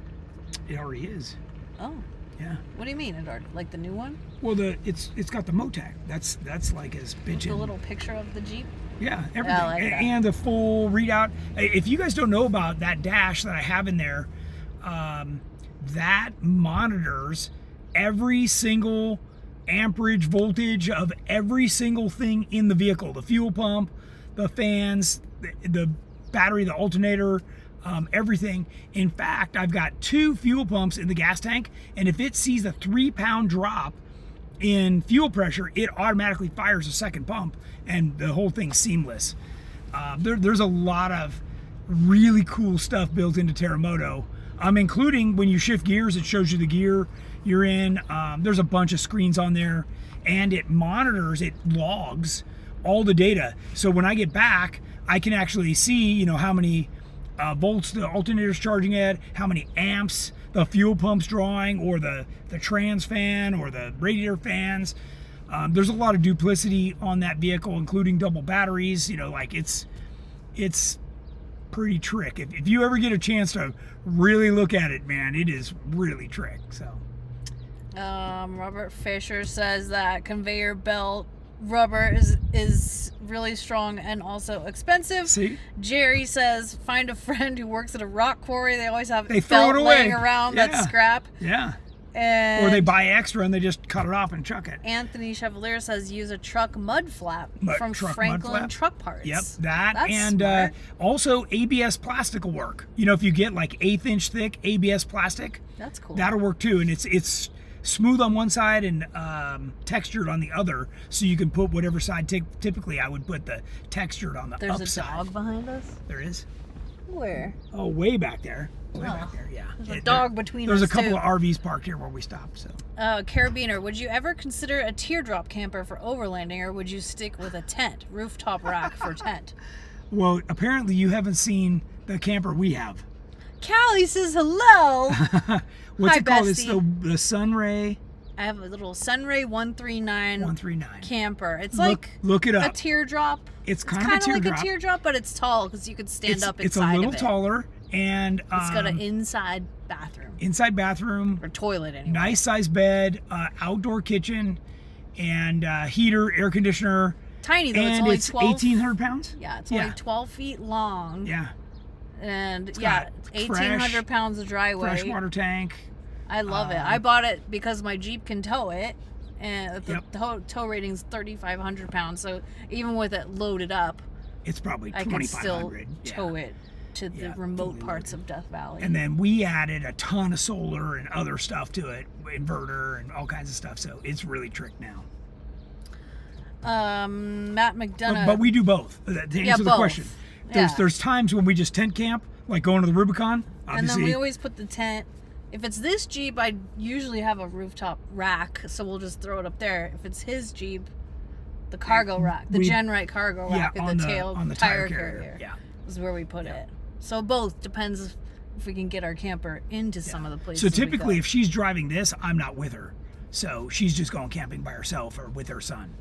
It already is. Oh. Yeah. What do you mean it already? Like the new one? Well, it's got the Motec. That's like as bitchin'. The little picture of the Jeep? Yeah, everything. I like that. And the full readout. If you guys don't know about that dash that I have in there, that monitors every single amperage voltage of every single thing in the vehicle. The fuel pump, the fans, the battery, the alternator, everything. In fact, I've got 2 fuel pumps in the gas tank, and if it sees a 3-pound drop in fuel pressure, it automatically fires a second pump, and the whole thing's seamless. There's a lot of really cool stuff built into Terramoto, including when you shift gears, it shows you the gear you're in. There's a bunch of screens on there, and it monitors, it logs all the data. So when I get back, I can actually see, you know, how many volts the alternator's charging at, how many amps the fuel pump's drawing, or the trans fan or the radiator fans. There's a lot of duplicity on that vehicle, including double batteries. You know, like it's pretty trick. If you ever get a chance to really look at it, man, it is really trick. So Robert Fisher says that conveyor belt rubber is really strong and also expensive. See? Jerry says find a friend who works at a rock quarry. They always have They throw felt it away. laying around that's scrap. Yeah. And Or they buy extra and they just cut it off and chuck it. Anthony Chevalier says use a truck mud flap from truck mud Franklin flap. Truck Parts. Yep, that. That's and smart. Also ABS plastic will work. You know, if you get like 1/8 inch thick ABS plastic, That's cool. that'll work too. And it's smooth on one side and textured on the other, so you can put whatever side. Typically, I would put the textured on the There's upside. a dog behind us. There is. Where? Oh, way back there. Way Oh, back there. Yeah. There's a dog between There's us a couple too. of RVs parked here where we stopped. So. Carabiner, would you ever consider a teardrop camper for overlanding, or would you stick with a tent, rooftop rack for tent? Well, apparently you haven't seen the camper we have. Callie says hello. What's Hi, it called? It's bestie. the Sunray I have a little Sunray 139 139. camper. It's Look it a up. teardrop. It's kind Kinda of a teardrop. like a teardrop, but it's tall because you could stand up It's a inside little of it. taller, and It's got an inside bathroom inside bathroom, or toilet anyway. nice size bed, outdoor kitchen, and heater, air conditioner. Tiny though. It's And only it's 12. 1,800 pounds. Yeah, it's only 12 feet long. Yeah. And It's yeah, got 1,800 pounds of dry weight. Freshwater tank. I love it. I bought it because my Jeep can tow it, and the tow rating's 3,500 pounds. So even with it loaded up, It's probably I can still 2,500. tow it to the Yeah, remote fully parts of Death Valley. And then we added a ton of solar and other stuff to it, inverter and all kinds of stuff. So it's really tricked now. Matt McDonough. But we do both. To answer the both. question, Yeah. there's times when we just tent camp, like going to the Rubicon. And Obviously, then we always put the tent. If it's this Jeep, I usually have a rooftop rack, so we'll just throw it up there. If it's his Jeep, the cargo rack, the GenRight cargo rack, on and the the, on the tire carrier carrier. Yeah. is where we put it. So both depends if we can get our camper into some of the places. So typically, we if she's driving this, I'm not with her. So she's just going camping by herself or with her son.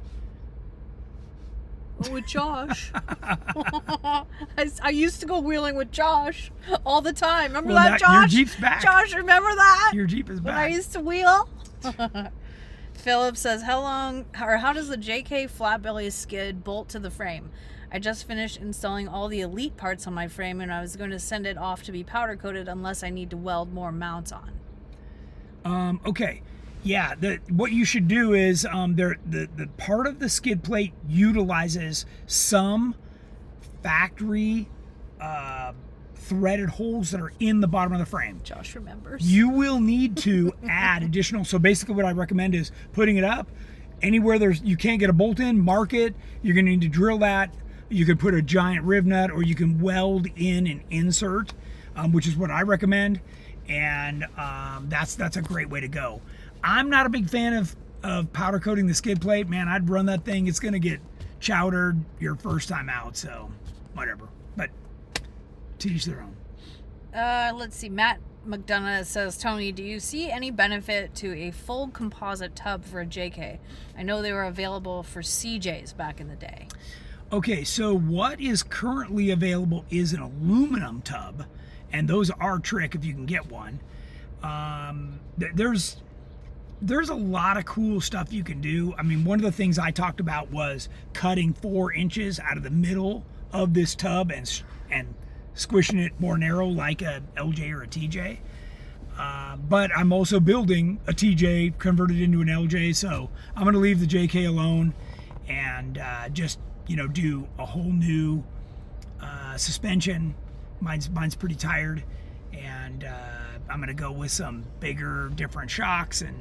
go. With Josh. I used to go wheeling with Josh all the time. Remember Well, that, your Josh? Jeep's back. Josh, remember that? Your Jeep is When I back. used to wheel. Philip says, how does the JK flatbelly skid bolt to the frame? I just finished installing all the elite parts on my frame, and I was going to send it off to be powder coated unless I need to weld more mounts on. Okay. Yeah, what you should do is the part of the skid plate utilizes some factory threaded holes that are in the bottom of the frame. Josh remembers. You will need to add additional. So basically what I recommend is putting it up anywhere you can't get a bolt in, mark it. You're going to need to drill that. You could put a giant riv nut, or you can weld in an insert, which is what I recommend. And that's a great way to go. I'm not a big fan of powder coating the skid plate. Man, I'd run that thing. It's going to get chowdered your first time out. So whatever. But to each their own. Let's see. Matt McDonough says, Tony, do you see any benefit to a full composite tub for a JK? I know they were available for CJs back in the day. Okay, so what is currently available is an aluminum tub, and those are trick if you can get one. There's there's a lot of cool stuff you can do. I mean, one of the things I talked about was cutting 4 inches out of the middle of this tub and squishing it more narrow like a LJ or a TJ. But I'm also building a TJ converted into an LJ, so I'm going to leave the JK alone and just, do a whole new suspension. Mine's pretty tired, and I'm going to go with some bigger, different shocks and,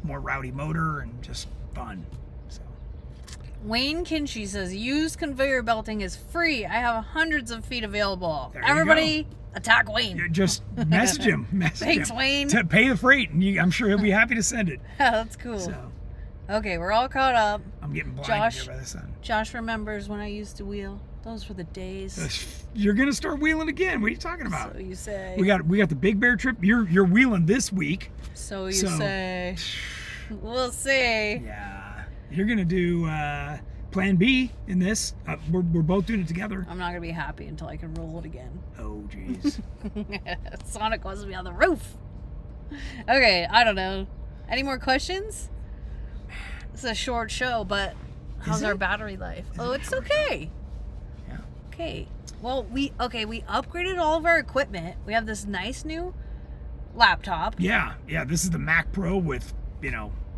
more rowdy motor and just fun. So. Wayne Kinchy says, used conveyor belting is free. I have hundreds of feet available. There you Everybody, attack Wayne. Just message him. Thanks, Wayne. To pay the freight, and I'm sure he'll be happy to send it. That's cool. So, Okay, we're all caught up. I'm getting blinded Josh, here by the sun. Josh remembers when I used to wheel. Those were the days. You're gonna start wheeling again. What are you talking about? So you say. We got the Big Bear trip. You're wheeling this week. So you say. We'll see. Yeah, you're gonna do Plan B in this. We're both doing it together. I'm not gonna be happy until I can roll it again. Oh jeez. Sonic wants to be on the roof. Okay, I don't know. Any more questions? It's a short show, but how's our battery life? Oh, it's okay. Yeah. Okay. Well, we upgraded all of our equipment. We have this nice new laptop Yeah. This is the Mac Pro with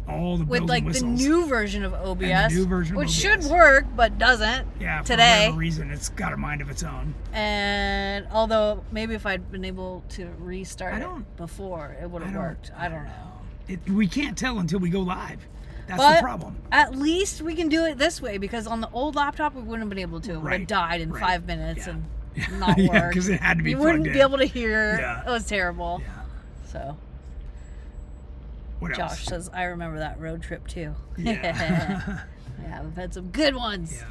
all the with bells like and the whistles. new version of OBS, And the new version of which OBS. should work but doesn't. Yeah. For today. whatever reason, it's got a mind of its own. And although maybe if I'd been able to restart I it don't- before, it would have worked. I don't know. We can't tell until we go live. That's But the problem. at least we can do it this way, because on the old laptop we wouldn't have been able to. It would have Right, died in right. 5 minutes Yeah. and not Yeah, work. 'cause it had to be You plugged wouldn't in. be able to hear. Yeah. It was terrible. Yeah. So What else? Josh says, I remember that road trip too. Yeah. Yeah, we've had some good ones. Yeah.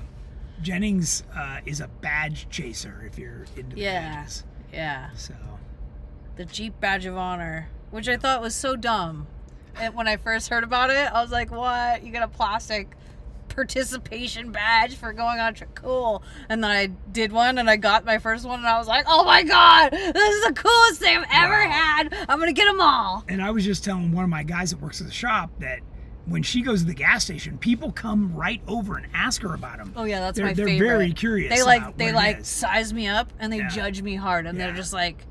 Jennings is a badge chaser if you're into the Yeah. badges. Yeah. So The Jeep Badge of Honor, which I thought was so dumb. And when I first heard about it, I was like, what? You got a plastic participation badge for going on trip? Cool. And then I did one and I got my first one and I was like, oh my God, this is the coolest thing I've ever had. I'm going to get them all. and I was just telling one of my guys that works at the shop that when she goes to the gas station, people come right over and ask her about them. Oh yeah, that's they're, my they're favorite. very curious. They about they what it is. size me up and they Yeah. judge me hard and they're Yeah. just like,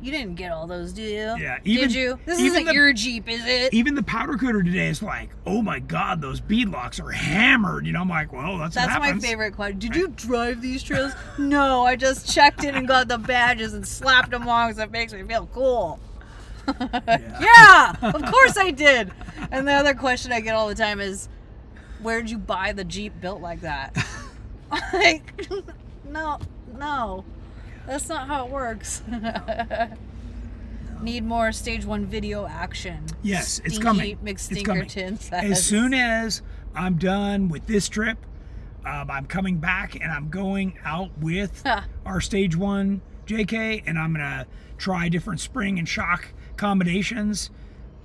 you didn't get all those, did you? Yeah, Did you? This even isn't your Jeep, is it? Even the powder coater today is like, oh my God, those bead locks are hammered. I'm like, well, that's what That's my happens. favorite question. Did you drive these trails? No, I just checked in and got the badges and slapped them on because it makes me feel cool. Yeah, of course I did. And the other question I get all the time is, where'd you buy the Jeep built like that? Like, no, that's not how it works. Need more stage 1 video action. Yes, it's Stinky coming. It's coming. McStinkerton says. As soon as I'm done with this trip, I'm coming back and I'm going out with our stage 1 JK, and I'm gonna try different spring and shock combinations,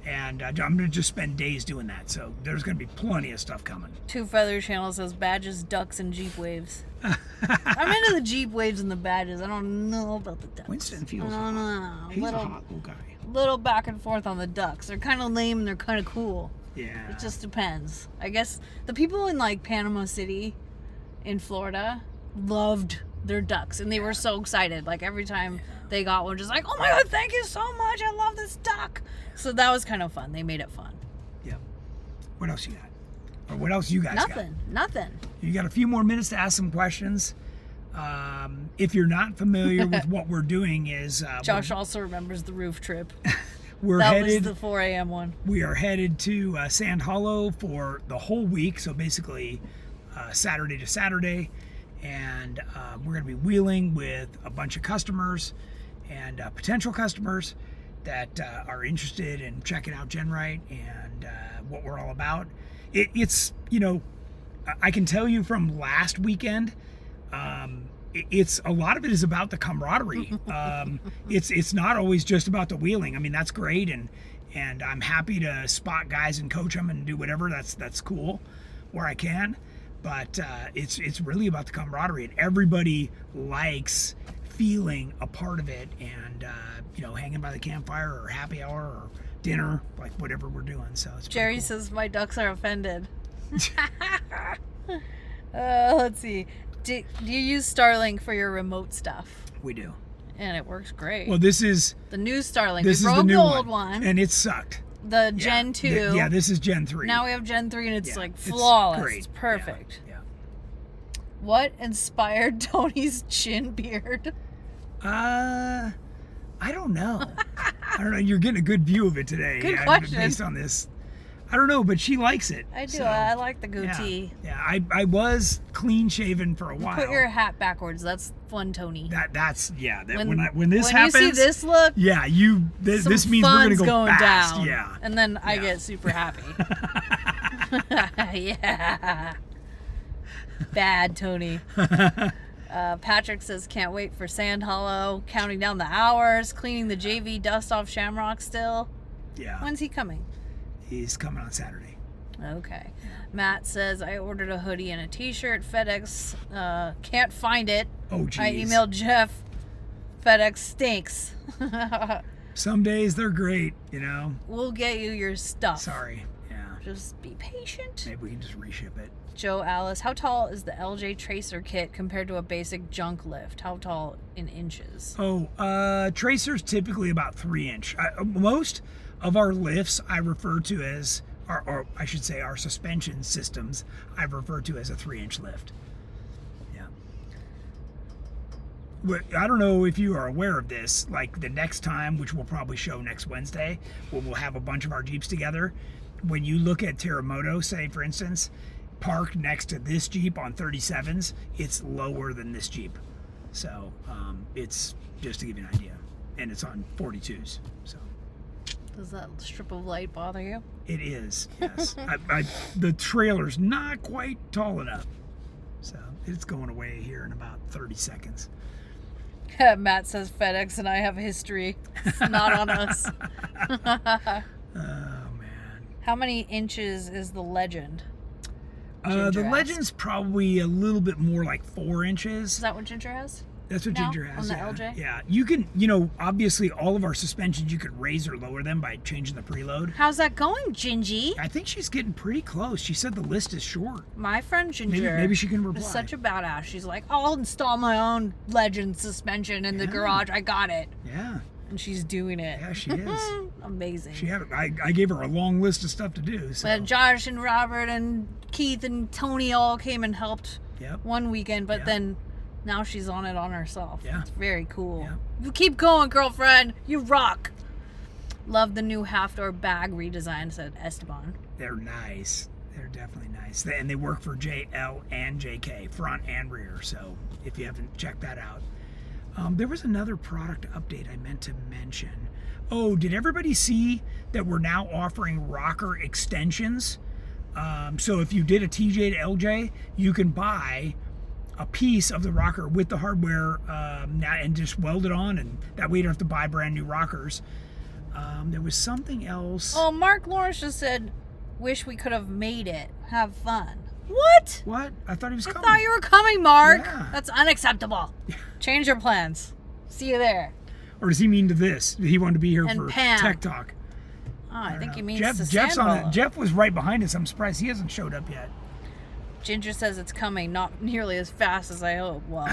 and I'm gonna just spend days doing that. So there's gonna be plenty of stuff coming. Two Feather Channel says badges, ducks, and Jeep waves. I'm into the Jeep waves and the badges. I don't know about the ducks. Winston feels I don't know. He's a hot little guy. Little back and forth on the ducks. They're kind of lame and they're kind of cool. Yeah. It just depends. I guess the people in like Panama City in Florida loved their ducks and they were so excited. Like every time they got one, just like, oh my God, thank you so much. I love this duck. So that was kind of fun. They made it fun. Yep. What else you got? Or what else you guys got? Nothing. You got a few more minutes to ask some questions. If you're not familiar with what we're doing is... Josh also remembers the roof trip. We're That headed, was the 4 a.m. one. We are headed to Sand Hollow for the whole week, so basically Saturday to Saturday, and we're going to be wheeling with a bunch of customers and potential customers that are interested in checking out GenRight and what we're all about. It's, I can tell you from last weekend, it's a lot of it is about the camaraderie. It's not always just about the wheeling. I mean, that's great, and I'm happy to spot guys and coach them and do whatever. That's cool where I can. But it's really about the camaraderie, and everybody likes feeling a part of it, and hanging by the campfire or happy hour or dinner, like whatever we're doing. So it's Jerry pretty cool. says my ducks are offended. Let's see. Do you use Starlink for your remote stuff? We do. And it works great. Well, this is the new Starlink. this we is the broke new the old one. and it sucked. The Gen 2. Yeah, this is Gen 3. Now we have Gen 3 and it's Yeah, like it's flawless. great. It's perfect. Yeah. What inspired Tony's chin beard? I don't know. I don't know. You're getting a good view of it today. Good question. Based on this. I don't know, but she likes it. I do. So, I like the goatee. Yeah. I was clean shaven for a while. Put your hat backwards. That's fun, Tony. That's when When this happens. you see this look, yeah, this means we're fun's gonna go going fast. down. Yeah. And then I Yeah. get super happy. Yeah. Bad Tony. Patrick says can't wait for Sand Hollow, counting down the hours, cleaning the JV dust off Shamrock still. Yeah. When's he coming? He's coming on Saturday. Okay. Matt says I ordered a hoodie and a t-shirt. FedEx can't find it. Oh, geez. I emailed Jeff. FedEx stinks. Some days they're great, We'll get you your stuff. Sorry. Yeah. Just be patient. Maybe we can just reship it. Joe Alice, how tall is the LJ Tracer kit compared to a basic junk lift? How tall in inches? Oh, Tracer's typically about 3-inch. Most of our lifts I refer to as, or I should say our suspension systems, I refer to as a 3-inch lift. Yeah. But I don't know if you are aware of this, like the next time, which we'll probably show next Wednesday, when we'll have a bunch of our Jeeps together, when you look at Terramoto, say for instance, parked next to this Jeep on 37s, it's lower than this Jeep. So it's just to give you an idea. And it's on 42s. So Does that strip of light bother you? it is, yes. The trailer's not quite tall enough. So it's going away here in about 30 seconds. Matt says FedEx and I have history. It's not on us. Oh, man. How many inches is the Legend? The Ginger Legend's probably a little bit more like 4 inches. Is that what Ginger has? That's what now, Ginger has. on the LJ? Yeah. You can, obviously all of our suspensions, you could raise or lower them by changing the preload. How's that going, Gingy? I think she's getting pretty close. She said the list is short. My friend Ginger Maybe she can reply. is such a badass. She's like, I'll install my own Legend suspension in the garage. I got it. Yeah. And she's doing it. Yeah, she is. Amazing. She had. I gave her a long list of stuff to do. So. But Josh and Robert and Keith and Tony all came and helped Yep. one weekend, but Yeah. then now she's on it on herself. Yeah. It's very cool. Yeah. You keep going, girlfriend. You rock. Love the new half-door bag redesign, said Esteban. They're nice. They're definitely nice. And they work for JL and JK, front and rear. So if you haven't checked that out. There was another product update I meant to mention. Oh, did everybody see that we're now offering rocker extensions? So if you did a TJ to LJ, you can buy a piece of the rocker with the hardware and just weld it on, and that way you don't have to buy brand new rockers. There was something else. Oh, Mark Lawrence just said, wish we could have made it. Have fun. What? What? I thought he was I coming. thought you were coming, Mark. Yeah. That's unacceptable. Change your plans. See you there. Or does he mean to this? He wanted to be here And for Pam. Tech Talk. Oh, I think he means Jeff, to Jeff's on Sandball. it. Jeff was right behind us. I'm surprised he hasn't showed up yet. Ginger says it's coming, not nearly as fast as I hope. Well,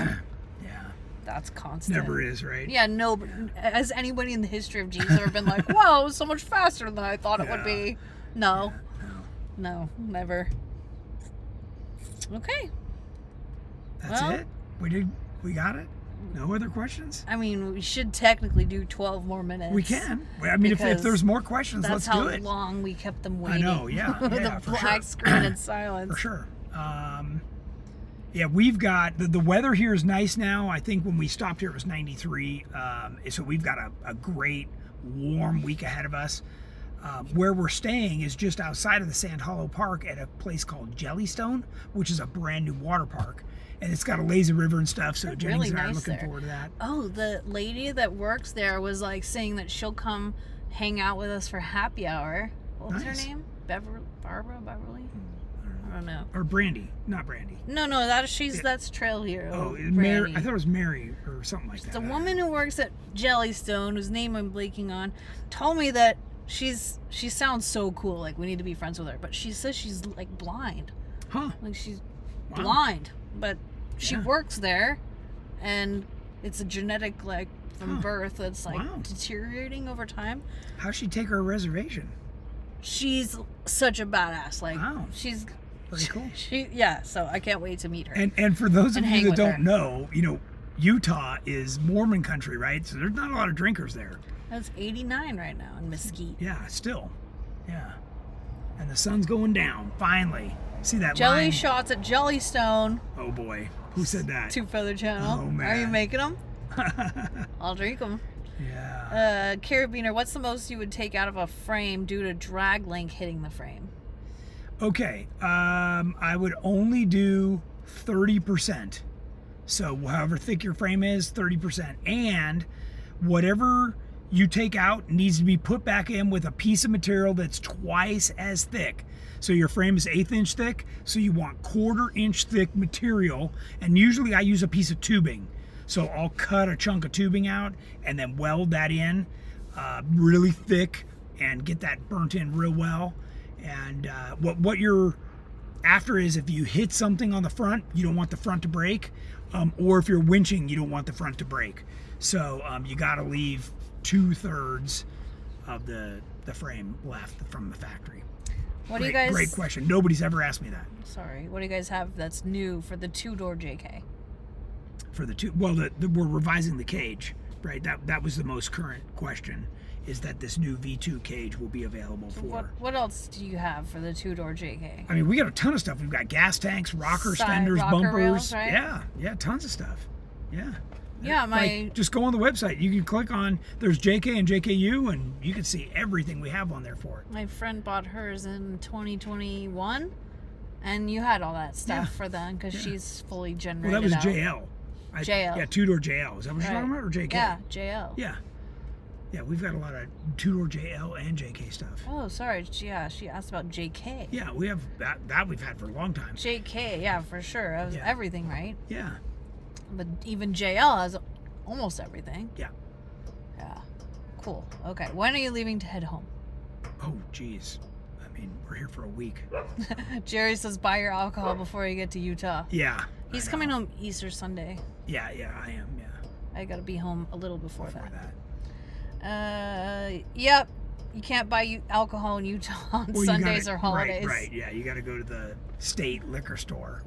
Yeah. that's constant. Never is, right? Yeah, no. But has anybody in the history of Jeeps ever been like, wow, it was so much faster than I thought it would be? No. No. No, never. Okay. That's Well- it? We got it? No other questions? I mean, we should technically do 12 more minutes. We can. I mean, if Because there's more questions, That's let's how do it. long we kept them I waiting. know, yeah. With Yeah, the for black sure. screen and silence. For sure. Yeah, we've got the weather here is nice now. I think when we stopped here it was 93. So we've got a great warm week ahead of us. Where we're staying is just outside of the Sand Hollow Park at a place called Jellystone, which is a brand new water park. And it's got a lazy river and stuff, so It's Jennings really and I are nice looking there. forward to that. Oh, the lady that works there was like saying that she'll come hang out with us for happy hour. What was Nice. her name? Barbara? Beverly? don't know. Or Brandy, not Brandy. No, that's Trail Hero. Oh, Brandy. Mary. I thought it was Mary or something like that. The woman who works at Jellystone, whose name I'm blanking on, told me that she sounds so cool. Like, we need to be friends with her. But she says she's like blind. Huh? Like, she's Wow. blind, but she Yeah. works there, and it's a genetic, like, from birth that's like Wow. deteriorating over time. How'd she take her reservation? She's such a badass. Like, Wow. she's Pretty cool. So I can't wait to meet her. And for those of And you hang that with don't her. know, Utah is Mormon country, right? So there's not a lot of drinkers there. That's 89 right now in Mesquite. Yeah, still. Yeah. And the sun's going down, finally. See that Jelly line? shots at Jellystone. Oh boy. Who said that? Two Feather Channel. Oh, man. Are you making them? I'll drink them. Yeah. Carabiner, what's the most you would take out of a frame due to drag link hitting the frame? Okay. I would only do 30%. So however thick your frame is, 30%. And whatever you take out needs to be put back in with a piece of material that's twice as thick. So your frame is 1/8 inch thick, so you want 1/4 inch thick material. And usually I use a piece of tubing. So I'll cut a chunk of tubing out and then weld that in really thick and get that burnt in real well. And what you're after is if you hit something on the front, you don't want the front to break. Or if you're winching, you don't want the front to break. So you got to leave 2/3 of the frame left from the factory. What do you guys? Great question. Nobody's ever asked me that. Sorry. What do you guys have that's new for the 2-door JK? For the two, well, we're revising the cage, right? That was the most current question. Is that this new V2 cage will be available for? What else do you have for the 2-door JK? I mean, we got a ton of stuff. We've got gas tanks, rockers, Side fenders, rocker bumpers. rails, right? Yeah, tons of stuff. Yeah. Yeah, Like, just go on the website. You can click on, there's JK and JKU, and you can see everything we have on there for it. my friend bought hers in 2021, and you had all that stuff Yeah. for them because she's fully generated. Well, that was out. JL. JL. Yeah, 2-door JL. Is that what you're Right. talking about, or JK? Yeah, JL. Yeah. Yeah, we've got a lot of 2-door JL and JK stuff. Oh, sorry. Yeah, she asked about JK. Yeah, we have that we've had for a long time. JK, yeah, for sure. That was Yeah. everything, right? Yeah. But even JL has almost everything. Yeah. Yeah. Cool. Okay. When are you leaving to head home? Oh, geez. I mean, we're here for a week. Jerry says buy your alcohol before you get to Utah. Yeah. He's I coming know. home Easter Sunday. Yeah, I am. Yeah. I gotta be home a little before For that. that. Yep. You can't buy alcohol in Utah on Well, you Sundays gotta- or holidays. Right. Yeah, you got to go to the state liquor store.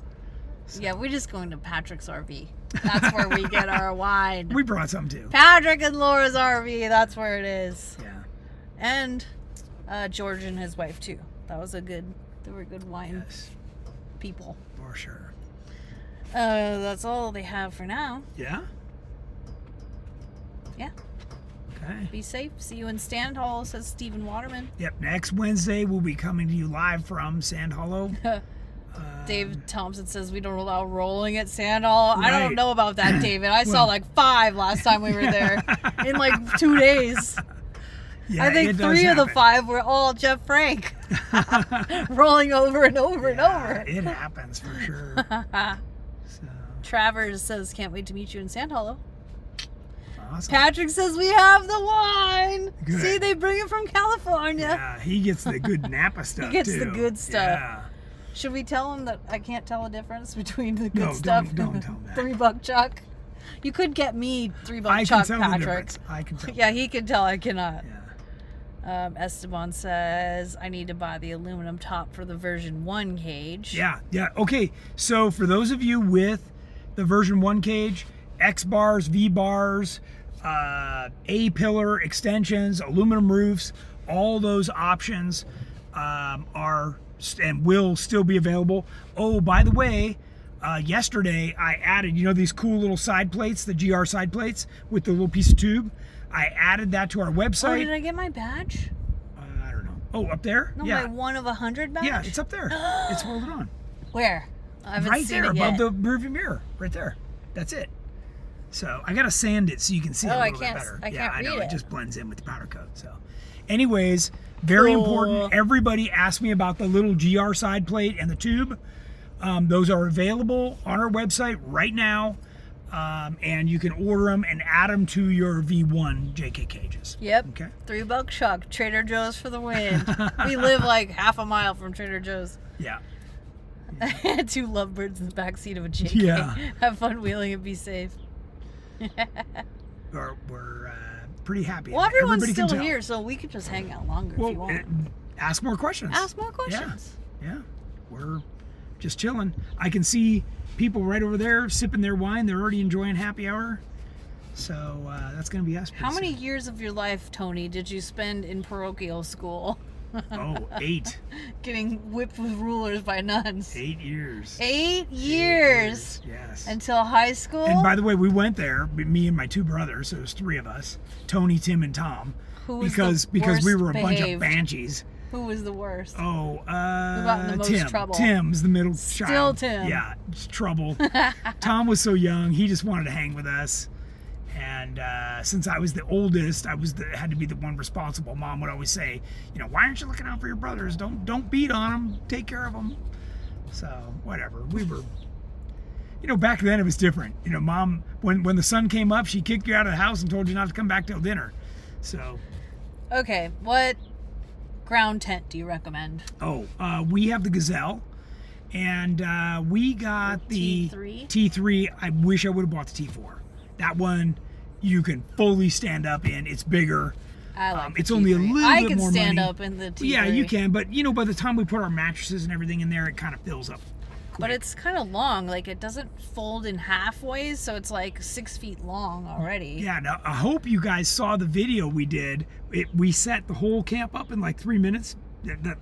Yeah, we're just going to Patrick's RV. That's where we get our wine. We brought some too. Patrick and Laura's RV. That's where it is. Yeah. And George and his wife too. They were good wine Yes, people. for sure. That's all they have for now. Yeah. Yeah. Okay. Be safe. See you in Stand Hall, says Stephen Waterman. Yep. Next Wednesday we'll be coming to you live from Sand Hollow. Dave Thompson says we don't allow rolling at Sand Hall. I Right. don't know about that, David. I saw Well- like 5 last time we were there in like 2 days. Yeah, I think it does 3 of the happen. 5 were all Jeff Frank rolling over and over and Yeah, over. It happens for sure. So Travers says can't wait to meet you in Sand Hollow. awesome. Patrick says we have the wine. Good. See, they bring it from California. Yeah, he gets the good Napa stuff. gets too. the good stuff. Yeah. Should we tell him that I can't tell a difference between the good No, stuff don't and tell him that. $3 Chuck? You could get me $3 I can Chuck, tell the Patrick. difference. I can tell. Yeah, he can tell. I cannot. Yeah. Esteban says I need to buy the aluminum top for the version 1 cage. Yeah. Okay. So for those of you with the version 1 cage, X bars, V bars, A pillar extensions, aluminum roofs, all those options are and will still be available. Oh, by the way, yesterday I added, these cool little side plates, the GR side plates with the little piece of tube. I added that to our Oh, website. did I get my badge? I don't know. Oh, up there? No, yeah. my 1 of 100 badge? Yeah, it's up there. It's welded on. Where? I haven't Right seen there, it above yet. the rearview mirror. Right there. That's it. So I gotta sand it so you can see it a I little bit can't- better. I Yeah, can't I know read it it. just blends in with the powder coat. So, anyways, very Cool. important. Everybody asked me about the little GR side plate and the tube. Those are available on our website right now, and you can order them and add them to your V1 JK cages. Yep. Okay. $3 chuck. Trader Joe's for the win. We live like half a mile from Trader Joe's. Yeah. 2 lovebirds in the back seat of a JK. Yeah. Have fun wheeling and be safe. We're pretty happy. Well, everyone's Everybody can still tell. here, so we could just hang out longer if you want. Ask more questions. Ask more questions. Yeah, we're just chilling. I can see people right over there sipping their wine. They're already enjoying happy hour. So that's going to be us. How many years of your life, Tony, did you spend in parochial school? Oh, 8. Getting whipped with rulers by nuns. 8 years. 8 years. Yes. Until high school? And by the way, we went there, me and my 2 brothers, so it was 3 of us, Tony, Tim, and Tom. Who was because the we worst were a bunch of behaved? banshees. Who was the worst? Oh, got in the most Tim. trouble? Tim's the middle Still child. Tim. Yeah, just trouble. Tom was so young, he just wanted to hang with us. And since I was the oldest, had to be the one responsible. Mom would always say, why aren't you looking out for your brothers? Don't beat on them. Take care of them. So whatever. We were, back then it was different. Mom, when the sun came up, she kicked you out of the house and told you not to come back till dinner. So. Okay, what ground tent do you recommend? Oh, we have the Gazelle, and we got the T3? T3. I wish I would have bought the T4. That one you can fully stand up in. It's bigger. I like the it's only a T3. little I bit can more stand money. up in the T3. Yeah, you can, but by the time we put our mattresses and everything in there, it kind of fills up. But it's kind of long. Like, it doesn't fold in halfways, so it's like 6 feet long already. Yeah, now I hope you guys saw the video we did. We set the whole camp up in like 3 minutes.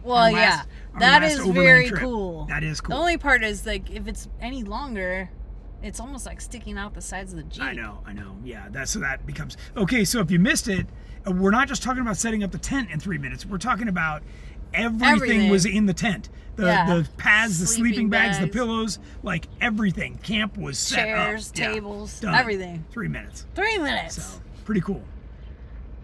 Well, yeah, that is very cool. That is cool. The only part is, like, if it's any longer, it's almost like sticking out the sides of the Jeep. I know. Yeah, that becomes okay. So if you missed it, we're not just talking about setting up the tent in 3 minutes. We're talking about everything was in the tent. The pads, the sleeping bags, the pillows, like everything. Camp was set up. Chairs, tables, done. everything. 3 minutes. 3 minutes. So pretty cool.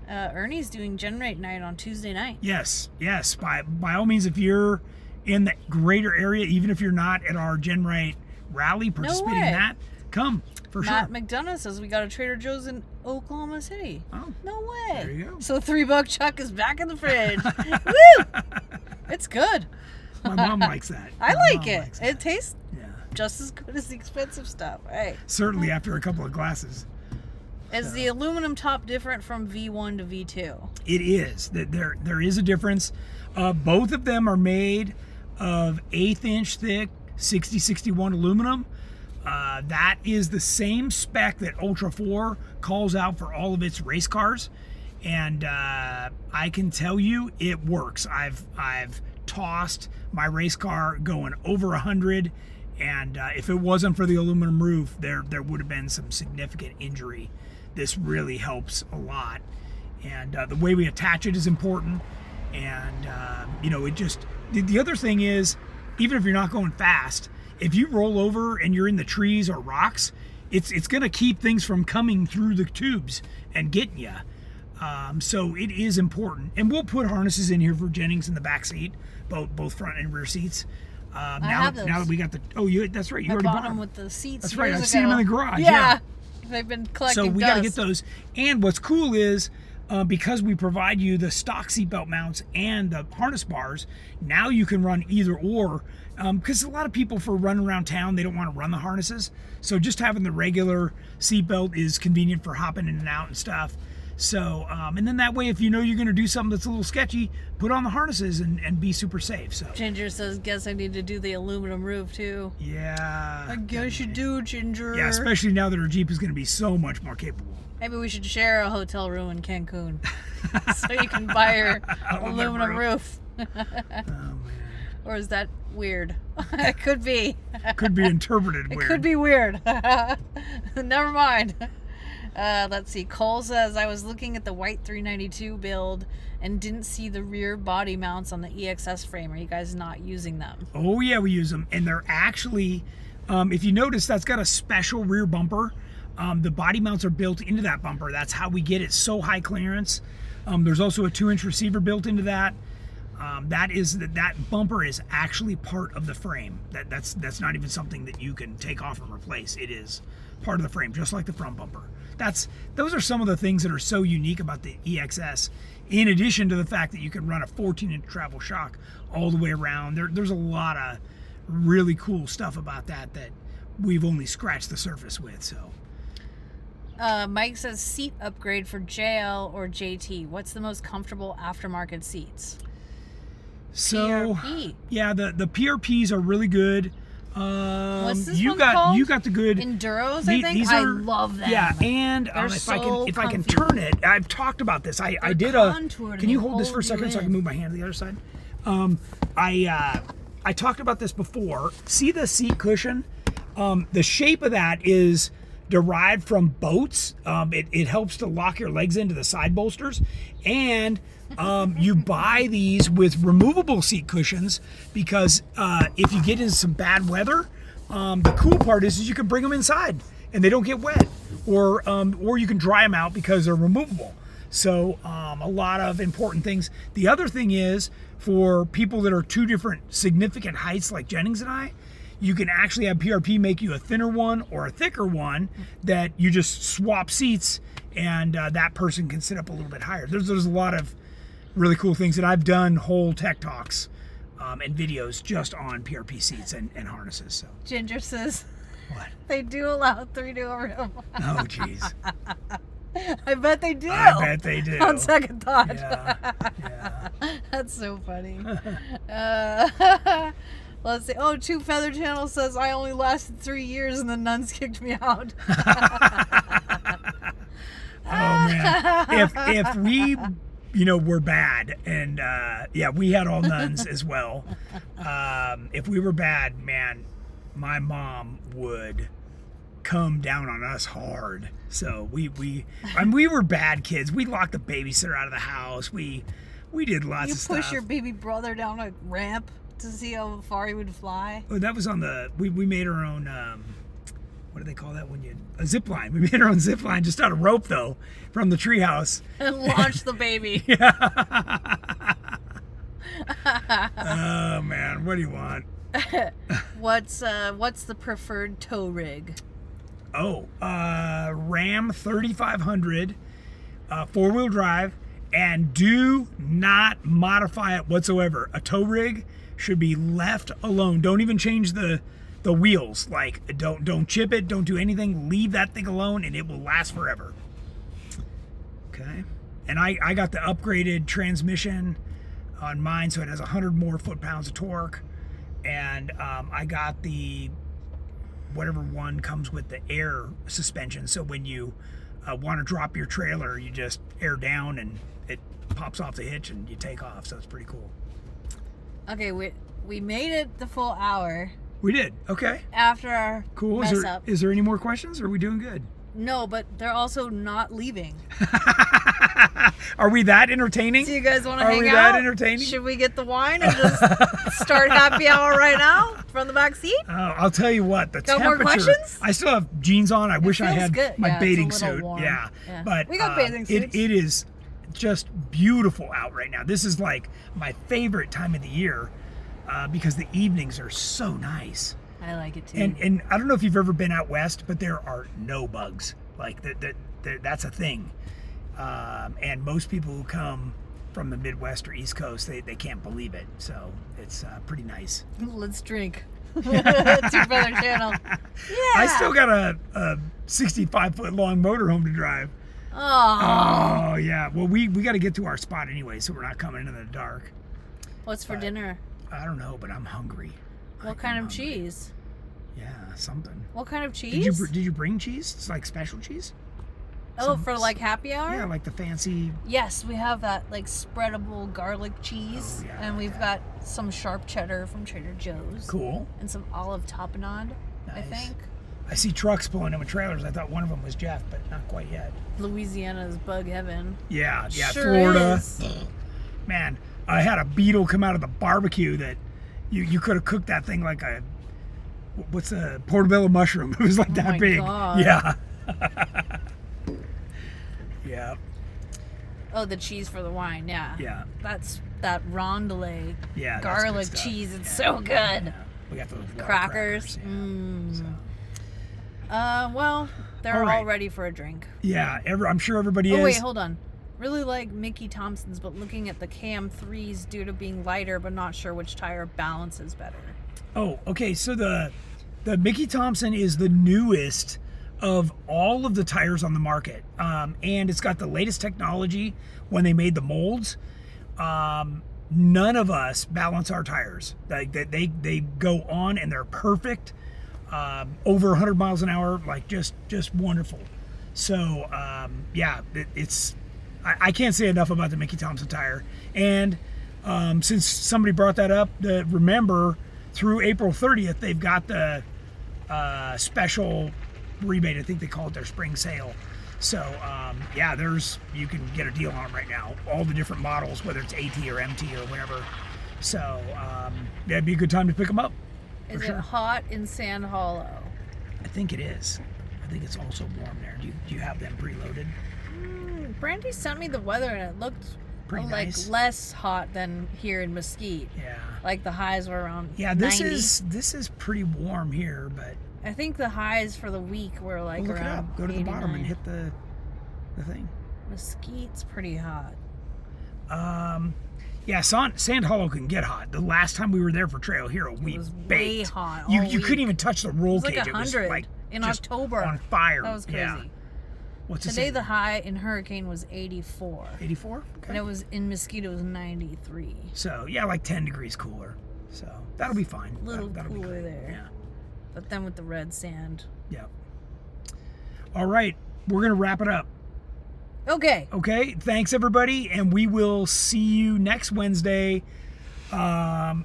Ernie's doing GenRight night on Tuesday night. Yes. By all means, if you're in the greater area, even if you're not at our GenRight rally participating in that, come for sure. Matt McDonough says we got a Trader Joe's in Oklahoma City. Oh, no way. there you go. So $3 chuck is back in the fridge. Woo! It's good. My mom likes that. I My like mom it. likes that. It tastes Yeah. just as good as the expensive stuff. Hey. Certainly after a couple of glasses. Is the aluminum top different from V1 to V2? It is. There is a difference. Both of them are made of 1/8 inch thick 6061 aluminum. That is the same spec that Ultra 4 calls out for all of its race cars, and I can tell you it works. I've tossed my race car going over 100, and if it wasn't for the aluminum roof, there would have been some significant injury. This really helps a lot, and the way we attach it is important. And it just, the other thing is, even if you're not going fast, if you roll over and you're in the trees or rocks, it's going to keep things from coming through the tubes and getting you. So it is important, and we'll put harnesses in here for Jennings in the back seat, both front and rear seats. Now that we got that's right. You already bought them with the seats. That's right. years I've seen them in the garage. Yeah. They've been collecting So we dust. got to get those. And what's cool is because we provide you the stock seatbelt mounts and the harness bars, now you can run either or. Because a lot of people, for running around town, they don't want to run the harnesses. So just having the regular seatbelt is convenient for hopping in and out and stuff. So, and then that way, if you know you're going to do something that's a little sketchy, put on the harnesses and be super safe. So Ginger says, guess I need to do the aluminum roof too. Yeah. I guess you do, Ginger. Yeah, especially now that our Jeep is going to be so much more capable. Maybe we should share a hotel room in Cancun so you can buy your aluminum roof. Oh, man. Or is that weird? It could be. Could be interpreted weird. It could be weird. Never mind. Let's see. Cole says, I was looking at the white 392 build and didn't see the rear body mounts on the EXS frame. Are you guys not using them? Oh, yeah, we use them. And they're actually, if you notice, that's got a special rear bumper. The body mounts are built into that bumper. That's how we get it so high clearance. There's also a 2-inch receiver built into that. That bumper is actually part of the frame. That's not even something that you can take off and replace. It is part of the frame, just like the front bumper. Those are some of the things that are so unique about the EXS, in addition to the fact that you can run a 14-inch travel shock all the way around. There's a lot of really cool stuff about that we've only scratched the surface with. So Mike says seat upgrade for JL or JT. What's the most comfortable aftermarket seats? So PRP. Yeah, the PRPs are really good. What's this you one got called? You got the good Enduros, I think. I love them. Yeah, and if I can turn it, I've talked about this. I did contoured Can you and hold this for a hold second you so I can in. move my hand to the other side? I talked about this before. See the seat cushion? The shape of that is derived from boats. It helps to lock your legs into the side bolsters, and you buy these with removable seat cushions because if you get into some bad weather, the cool part is you can bring them inside and they don't get wet, or you can dry them out because they're removable. So a lot of important things. The other thing is, for people that are two different significant heights like Jennings and I, you can actually have PRP make you a thinner one or a thicker one that you just swap seats, and that person can sit up a little bit higher. There's a lot of really cool things that I've done whole tech talks and videos just on PRP seats and harnesses. So Ginger says what? they do allow 3-door room. Oh, jeez. I bet they do. I bet they do. On second thought. Yeah. That's so funny. Let's see. Oh, Two Feather Channel says I only lasted 3 years and the nuns kicked me out. Oh man, if we, were bad, and we had all nuns as well. If we were bad, man, my mom would come down on us hard. So we were bad kids. We locked the babysitter out of the house. We did lots of stuff. You push your baby brother down a ramp to see how far he would fly. Oh, that was on we made our own, what do they call that a zip line. We made our own zip line just out of rope though, from the treehouse. And launched the baby. Yeah. Oh man, what do you want? What's the preferred tow rig? Oh, Ram 3500, 4-wheel drive, and do not modify it whatsoever. A tow rig should be left alone. Don't even change the wheels. Like, don't chip it, don't do anything. Leave that thing alone and it will last forever. Okay. And I got the upgraded transmission on mine, so it has 100 more foot-pounds of torque. And I got the whatever one comes with the air suspension, so when you want to drop your trailer, you just air down and it pops off the hitch and you take off. So it's pretty cool. Okay, we made it the full hour. We did. Okay. After our Cool. mess up. Is there any more questions? Or are we doing good? No, but they're also not leaving. Are we that entertaining? Do you guys want to Are hang we out? that entertaining? Should we get the wine and just start happy hour right now from the back seat? I'll tell you what, the Got more temperature. questions? I still have jeans on. I wish I feels had good. my Yeah, it's a bathing little suit. warm. Yeah. Yeah. But We got bathing suits. It is just beautiful out right now. This is like my favorite time of the year because the evenings are so nice. I like it too. And I don't know if you've ever been out west, but there are no bugs. Like that's a thing. And most people who come from the Midwest or East Coast, they can't believe it. So it's pretty nice. Let's drink. Two Feather Channel. Yeah. I still got a 65-foot long motorhome to drive. Oh. Oh yeah. Well, we got to get to our spot anyway, so we're not coming in the dark. What's for dinner? I don't know, but I'm hungry. What kind of cheese? Yeah, something. What kind of cheese? Did you bring cheese? It's like special cheese? Oh, for like happy hour? Yeah, like the fancy. Yes, we have that like spreadable garlic cheese, Oh, yeah, and we've got some sharp cheddar from Trader Joe's. Cool. And some olive tapenade, I Nice. think. I see trucks pulling in with trailers. I thought one of them was Jeff, but not quite yet. Louisiana's bug heaven. Yeah, Sure Florida. is. Man, I had a beetle come out of the barbecue that you could have cooked that thing like a, what's a portobello mushroom. It was like Oh that my big. God. Yeah. Yeah. Oh, the cheese for the wine, yeah. Yeah. That's that rondelay Yeah. that's garlic good stuff. cheese. It's Yeah, so good. yeah. We got those water Crackers. Yeah. Mm. So, Well, they're All all, right. ready for a drink. yeah. I'm sure everybody Oh is. wait, hold on. Really like Mickey Thompson's, but looking at the Cam3s due to being lighter, but not sure which tire balances better. Oh, okay. So the Mickey Thompson is the newest of all of the tires on the market, and it's got the latest technology. When they made the molds, none of us balance our tires. Like they go on and they're perfect, over 100 miles an hour, like just wonderful. So yeah, it's I can't say enough about the Mickey Thompson tire. And since somebody brought that up, remember through April 30th they've got the special rebate. I think they call it their spring sale. So yeah, you can get a deal on them right now. All the different models, whether it's AT or MT or whatever. So that'd be a good time to pick them up. Is sure. it hot in Sand Hollow? I think it is. I think it's also warm there. Do you have them preloaded? Brandy sent me the weather and it looked Pretty like nice. less hot than here in Mesquite. Yeah. Like the highs were around Yeah, 90. this is pretty warm here, but I think the highs for the week were like look it around up. Go to the bottom 89. and hit the thing. Mesquite's pretty hot. Yeah, Sand Hollow can get hot. The last time we were there for Trail Hero, we was way baked. hot You all couldn't week. even touch the roll It was like cage. It was 100 like in just October. on fire. That was crazy. Yeah. What's it Today say? the high in Hurricane was 84. 84? And Okay. it was in Mesquite, it was 93. So yeah, like 10 degrees cooler. So that'll be fine. A little That'll be cooler great. there. Yeah. But then with the red sand. Yeah. All right, we're gonna wrap it up. Okay. Okay, thanks everybody, and we will see you next Wednesday from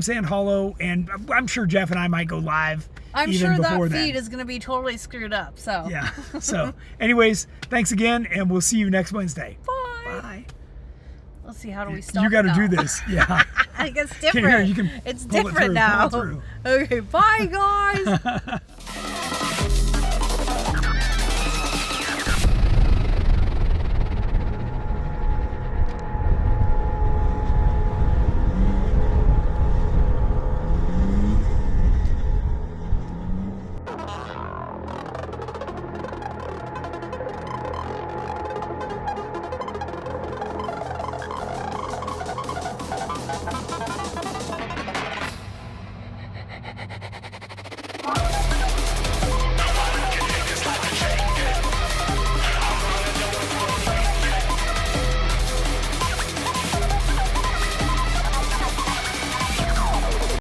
Sand Hollow, and I'm sure Jeff and I might go live. I'm even sure that before feed then. is going to be totally screwed up. So Yeah. So, anyways, thanks again, and we'll see you next Wednesday. Bye. Bye. Let's see, how do we stop? You got to now? do this. Yeah. I think it's Here, different. you can It's pull it different through, now. pull it through. Okay, bye guys.